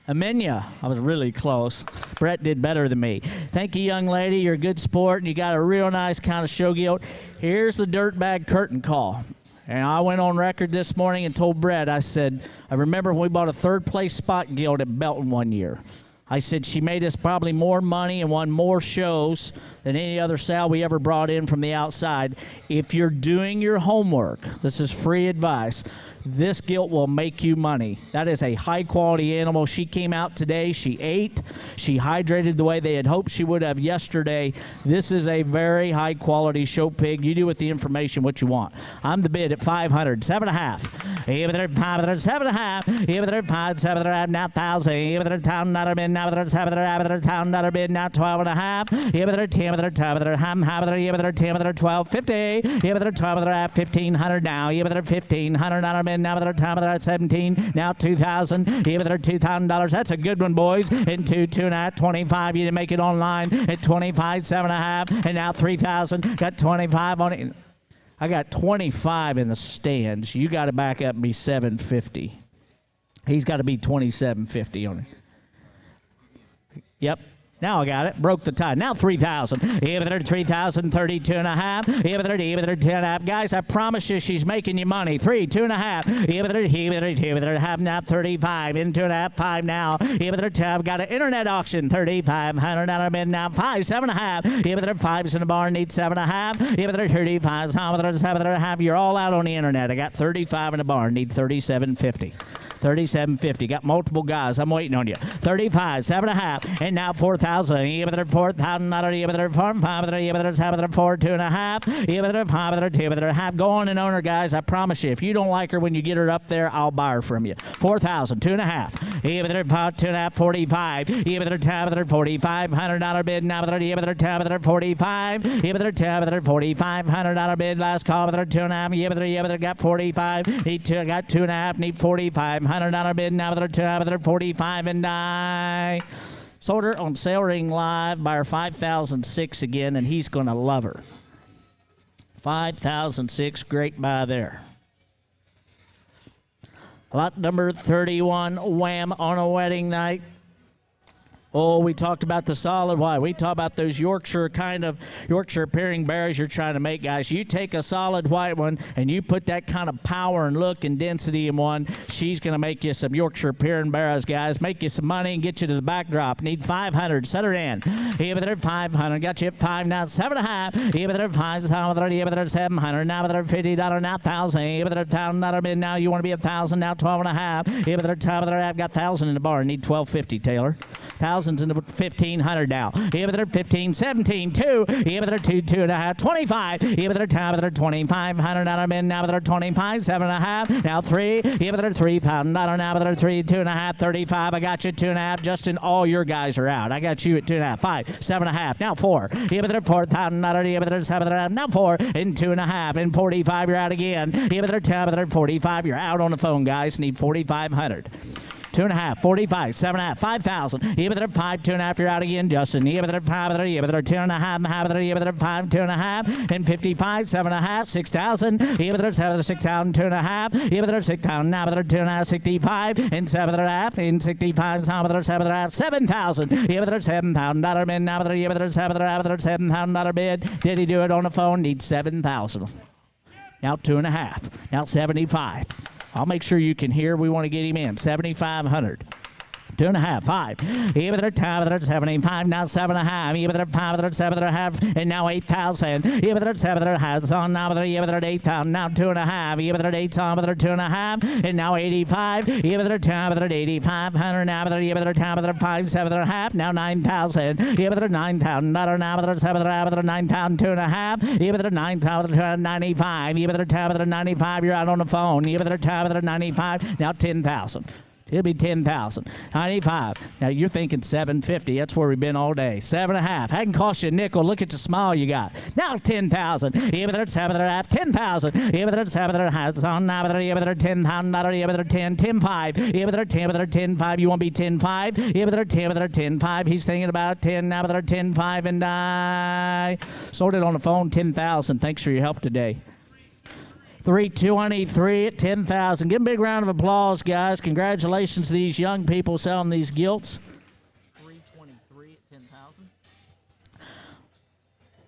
Amenia, I was really close. Brett did better than me. Thank you, young lady. You're a good sport, and you got a real nice kind of show gilt. Here's the dirtbag curtain call. And I went on record this morning and told Brett, I said, I remember when we bought a third-place spot gilt at Belton one year. I said she made us probably more money and won more shows than any other sow we ever brought in from the outside. If you're doing your homework, this is free advice, this gilt will make you money. That is a high-quality animal. She came out today. She ate. She hydrated the way they had hoped she would have yesterday. This is a very high-quality show pig. You do with the information what you want. I'm the bid at 500, 7.5. Even there, 500, 7.5. Even there, 5, 7, now 1,000. Even there, town not a bid. Now there, 7, town not a bid. Now 12.5. Even there, 10, there, 12, there, ham, even there, 10, there, 12, 50. Even there, 12, there, 1,500 now. Even there, 1,500 not a bid. Now they're time at 17. Now 2,000. Even they're $2,000. That's a good one, boys. And 2.5, 25. You didn't make it online at 25, 7.5, and now 3,000. Got 25 on it. I got 25 in the stands. You got to back up and be 750. He's got to be 2750 on it. Yep. Now I got it. Broke the tie. Now 3,000. Even there, 3,000, 32.5. Even there, 2.5. Guys, I promise you she's making you money. 3, 2.5. Even there, half now 35. In 2.5, 5 now. Even there, 2. Got an internet auction. 3,500 bid now. 5, 7.5. Even there, 5's in the barn. Need 7.5. Even there, 35. 7.5. You're all out on the internet. I got 35 in the barn. Need 37.50. 37.50. Got multiple guys. I'm waiting on you. 35, 7.5, and now 4,000. Even there, 4,000. Not even there, 4, 5. Even there, 7, 4, 2.5. Even there, 5, 2. Even there, half. Go on and own her, guys. I promise you. If you don't like her when you get her up there, I'll buy her from you. 4,000, 2.5. Even there, 2.5, 45. Even there, 4,500 bid. Now even there, 45. Even there, $4,500 bid. Last call. Even there, 2.5. Even there, got 45. Need 2. Got 2.5. Need 45. $100 bid now with her 45 and die. Sold her on Sale Ring Live by her 5,006 again, and he's going to love her. 5,006, great buy there. Lot number 31, Wham on a wedding night. Oh, we talked about the solid white. We talked about those Yorkshire pairing bears you're trying to make, guys. You take a solid white one and you put that kind of power and look and density in one, she's going to make you some Yorkshire pairing bears, guys. Make you some money and get you to the backdrop. Need 500. Set her in. Even there, 500. Got you at 5 now. 7.5. Even there, 5. Even there, 700. Now with her $50. Now 1,000. Even there, $1,000. Now you want to be 1,000. Now 12.5. Even there, time with her. I've got 1,000 in the bar. Need 1,250, Taylor. Thousands into 1,500 now. Even there, 15, 17, 2. Even there, 2, 2.5, 25. Even there, time with her 2,500 bid. Now with her 25, 7.5. Now 3. Even there, $3,000. Now with her 3, 2.5, 35. I got you 2.5. Justin, all your guys are out. I got you at 2.5, 5, 7.5. Now 4. Even there, 4,000. Even there, 7.5. Now 4 and 2.5 and 45. You're out again. Even there, time with her 45. You're out on the phone, guys. Need 4,500. 2.5, 45, 7.5, 5,000. Even there, 5, 2.5. You're out again, Justin. Even there, 5, even there, 2.5, even there, 5, 2.5, and 55, 7.5, 6,000. Even there, 7, 6,000, 2.5. Even there, 6,000. Now there, 2.5, 65, and 7.5, and 65. Now there, 7.5, 7,000. Even there, $7,000 bid. Now there, even there, $7,000 bid. Did he do it on the phone? Need 7,000. Now 2.5. Now 75. I'll make sure you can hear. We want to get him in. 7,500. 2.5, 5. Even at 75, now 7.5. Even at 5, 7.5, and now 8,000. Even at 7, has on now, even at 8,000, now 2.5. Even at 8, on 2.5, and now 85. Even at 10, 8,500, now even at 5, 7.5, now 9,000. Even at 9,000, now 7, 9,000, 2.5. Even at 9,000, 95. Even at 10, 95, you're out on the phone. Even at 10, 95, now 10,000. It'll be 10,000. 95. Now you're thinking 750. That's where we've been all day. 7.5. Hadn't cost you a nickel. Look at the smile you got. Now 10,000. Even at 7.5. 10,000. Even at 7.5. On now. Even at 10,000. Even at 10. 10.5. Even at 10. Even at 10.5. You want to be 10.5. Even at 10. Even at 10.5. He's thinking about 10. Now at 10.5 and I sold it on the phone. 10,000. Thanks for your help today. 323 at 10,000. Give them a big round of applause, guys. Congratulations to these young people selling these gilts. 323 at 10,000.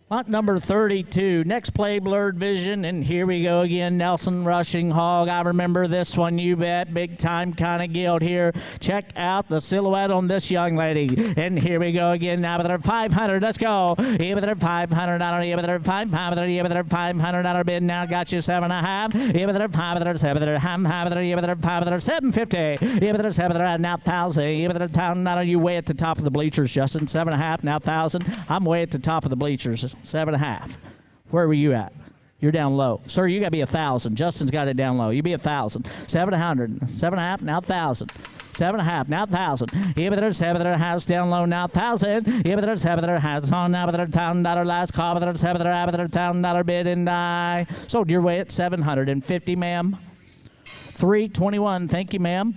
Lot number 32. Next play, Blurred Vision, and here we go again. Nelson Rushing Hog. I remember this one, you bet. Big time kind of gilt here. Check out the silhouette on this young lady. And here we go again. Now with her 500. Let's go. Even with her $500. Even with her 500. Even with her $500 bid. Now got you 7.5. Even with her 500. 700. 500. Even with her 500. 750. Even with her 700. Now 1,000. Even with her 1,000. You way at the top of the bleachers, Justin. 7.5. Now 1,000. I'm way at the top of the bleachers. 7.5. Where were you at? You're down low. Sir, you got to be 1,000. Justin's got it down low. You be 1,000. 700. 7.5, now 1,000. 7.5, now 1,000. Even there's 7 house down low, now 1,000. Even there's 7 house on now, but $1,000 last call, but there's $1,000 bid, and I sold your way at 750, ma'am. 321, thank you, ma'am.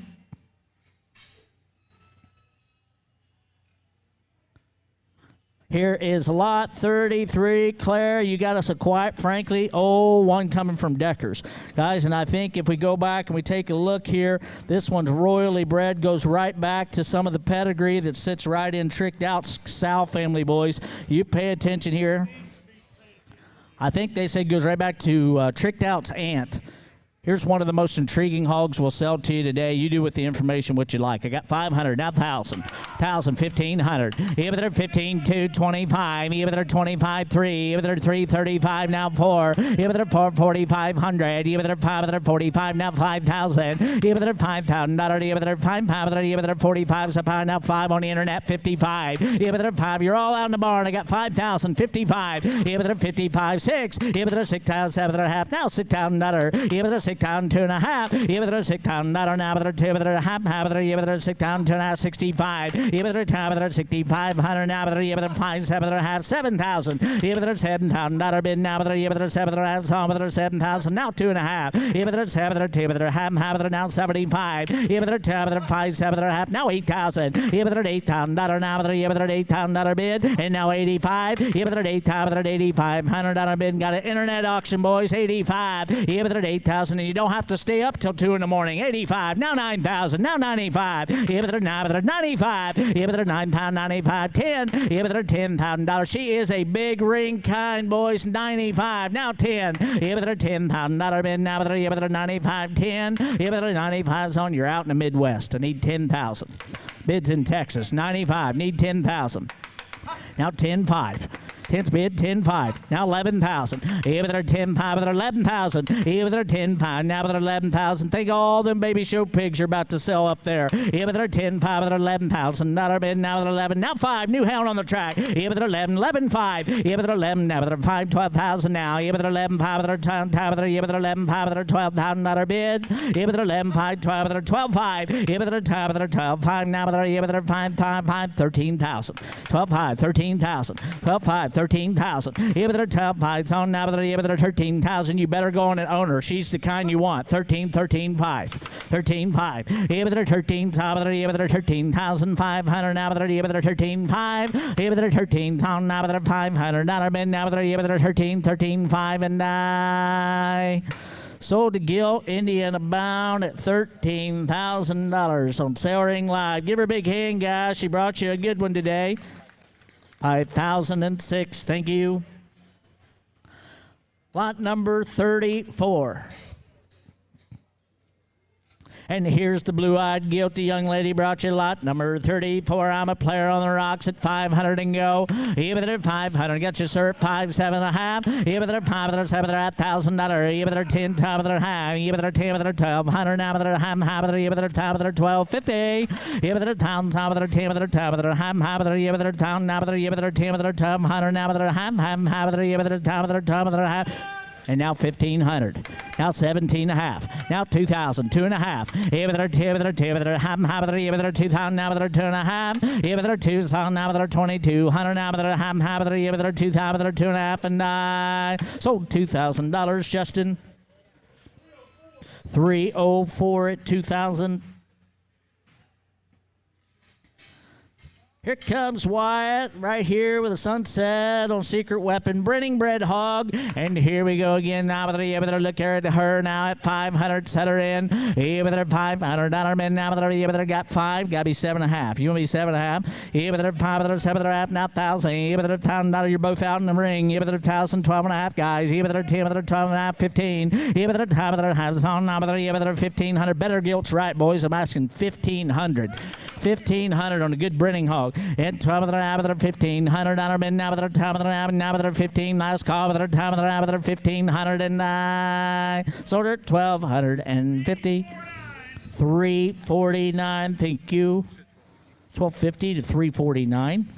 Here is lot 33. Claire, you got us a quite frankly, one coming from Deckers. Guys, and I think if we go back and we take a look here, this one's royally bred, goes right back to some of the pedigree that sits right in Tricked Out Sal family, boys. You pay attention here. I think they say it goes right back to Tricked Out's aunt. Here's one of the most intriguing hogs we'll sell to you today. You do with the information what you like. I got 500, now 1,000. 1,000, 1,500. Even there 15, 2, 25. Even there 25, 3. Even there 3, 35, now 4. Even there 4, 4,500. Even there 5, there 45, now 5,000. Even there 5,000. Not even there 5,000. Even there 45, so now 5 on the internet, 55. Even there 5, you're all out in the barn. I got 5,000, 55. Even there 55, 6. Even there 6,000, 7.5. Now 6,000 another. Even there 6,000, 2.5. Even there 6,000 now, but there 2, even there half, even there 6,000, 2.5, 65. Even there 6,500 now, but there even there 5, 7.5, 7,000. Even there 7,000 bid now, but there even there 7.5, so but there 7,000 now 2.5. Even there 7, there 2, even there half, there now 75. Even there 2, there 5, 7.5 now 8,000. Even there $8,000 now, but there even there $8,000 bid, and now 85. Even there $8,000, $8,500 bid. Got an internet auction, boys. 85. Even there 8,000. You don't have to stay up till 2 in the morning. 85, now 9,000, now 95. Even there 95. Even there £9.95, 10. Even there $10,000. She is a big ring kind, boys. 95, now 10. Even there $10,000 bid, now there even there 95, 10. Even there 95's on. You're out in the Midwest. I need 10,000. Bids in Texas. 95, need 10,000. Now 10.5. 10's bid, 10.5. Now 11,000. Even there 10.5, with 11,000. Even there 10.5. Now with 11,000. Think of all them baby show pigs you're about to sell up there. Even there 10.5, with 11,000. Not bid, now with 11. Now 5. New hound on the track. Even there 11, 11.5. Even there 11. Now with 5, 12,000 now. Even there 11.5, with 10.5, with even there 11.5, with 12,000. Not bid. Even there 11.5, 12, with 12.5. Even there 12, with 12.5. Now with even there 5, 5, 13,000. 12.5, 13,000. 12.5, 13,000. Even there 12.5 on now, but even there 13,000. You better go on and own her. She's the kind you want. 13.5. 13.5. Even there 13, even there 13,500 now, but even there 13.5. Even there 13 on now, but 500. Now there even there 13.5, and I sold to Gilt, Indiana bound at $13,000 on Sale Ring Live. Give her a big hand, guys. She brought you a good one today. 5,006, thank you. Lot number 34. And here's the blue-eyed, guilty young lady brought you lot number 34. I'm a player on the rocks at 500 and go. Even at 500, got you, sir, 5.5. Even at 5.7 at $1,000. Even at 10 top of their high. Even at 10 of their 1,200. Now with their half of their even at top of their 12.50. Even at town top of their 10 of their top of their half of their even at town now with their even at 10 of their 1,200. Now with their half of their even at top of their half. And now 1,500. Now 17.5. Now 2,000. 2.5. Even their 2, with their 2, with their half of their even their 2,000. Now with their 2.5. Even their 2,000. Now with their 2,200. Now with their half of their even their 2,000. With their 2.5 and 9. Sold $2,000, Justin. 304 at 2,000. Here comes Wyatt right here with a sunset on Secret Weapon, Breeding Bred Hog. And here we go again now with her. Look at her now at 500. Set her in. Here with her $500 men now with her. Got 5. Got to be 7.5. You want to be 7.5? Here with her 500. 7.5. Now 1,000. Here with her $1,000. You're both out in the ring. Here with her 1,000. 12.5 guys. Here with her 10. With her 12.5. 15. Here with her time with her hands on now with her. Here with her 1,500. Better Gilt's right, boys. I'm asking 1,500. 1,500 on a good breeding hog. And 12 of their half of their $1,500 men now with their time of their half, now with their 15. Last call with their time of their half of their 1,509. Sold her 1,250. 349. Thank you. 1,250 to 349.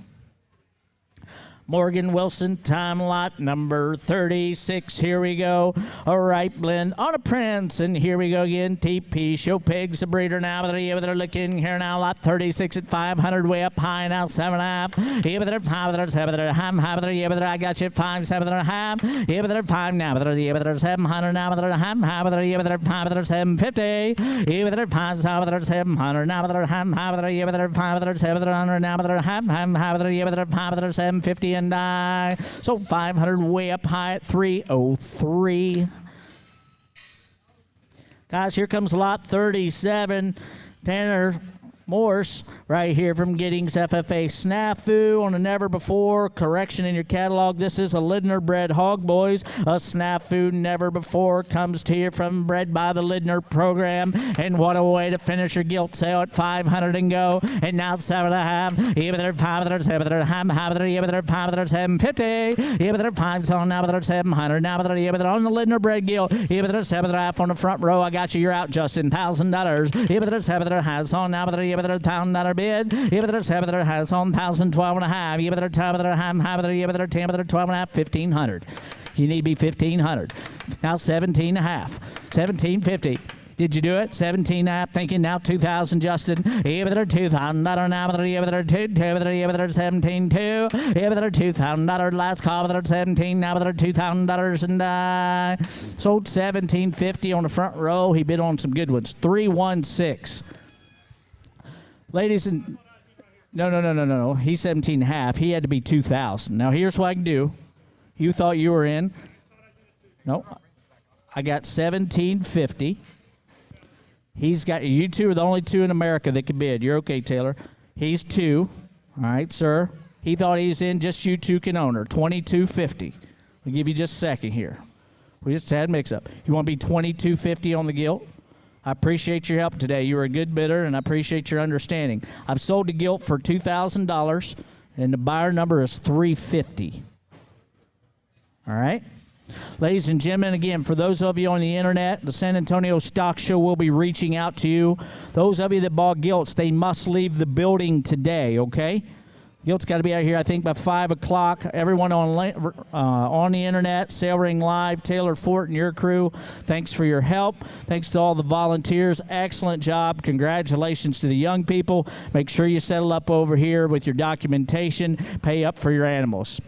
Morgan Wilson, time lot number 36. Here we go. A right blend on a Prince. And here we go again. TP Show Pigs, the breeder now. They're looking here now. Lot 36 at 500. Way up high now. 7.5. Here with their 5. 7. Half. I got you at 5. 7.5. Here with their 5 now. Here with their 700 now. With their half. Here with their 5. 750. Here with their 5. 700 now. With their half. Here with their 5. 700 now. With their half. Here with their 5. 750. And I sold 500 way up high at 303. Guys, here comes lot 37. Tanner Morse right here from Giddings FFA. Snafu on a never before. Correction in your catalog. This is a Lidner bred hog, boys. A snafu never before comes to you from bred by the Lidner program. And what a way to finish your Gilt sale at 500 and go. And now 7.5. Even their 5, 7, even their 5, 750. Even their 5 on now with their 700. Now with their on the Lidner bred Gilt. Even their 7.5 on the front row. I got you. You're out, Justin. $1,000. Even their 7 has on now with their $1,000 bid. Even their 7 has on 1,012.5. Even their time with their half. Even their 10 with their 12.5. 1,500. You need to be 1,500. Now 17.5. 1,750. Did you do it? 17.5. Thinking now 2,000, Justin. Even their $2,000 now with their even their 2. Even their 17.2. Even their $2,000 last call with their 17. Now with their $2,000 and sold 1,750 on the front row. He bid on some good ones. 316. Ladies and no. He's 17.5. He had to be 2,000. Now here's what I can do. You thought you were in. No, I got 1,750. He's got you two are the only two in America that can bid. You're okay, Taylor. He's 2. All right, sir. He thought he's in. Just you two can own her. 2,250. I'll give you just a second here. We just had a mix-up. You want to be 2,250 on the Gilt? I appreciate your help today. You were a good bidder, and I appreciate your understanding. I've sold the Gilt for $2,000, and the buyer number is 350. All right? Ladies and gentlemen, again, for those of you on the internet, the San Antonio Stock Show will be reaching out to you. Those of you that bought Gilts, they must leave the building today, okay? Gilt's got to be out here, I think, by 5 o'clock. Everyone on the internet, Sale Ring Live, Taylor Fort and your crew, thanks for your help. Thanks to all the volunteers. Excellent job. Congratulations to the young people. Make sure you settle up over here with your documentation. Pay up for your animals.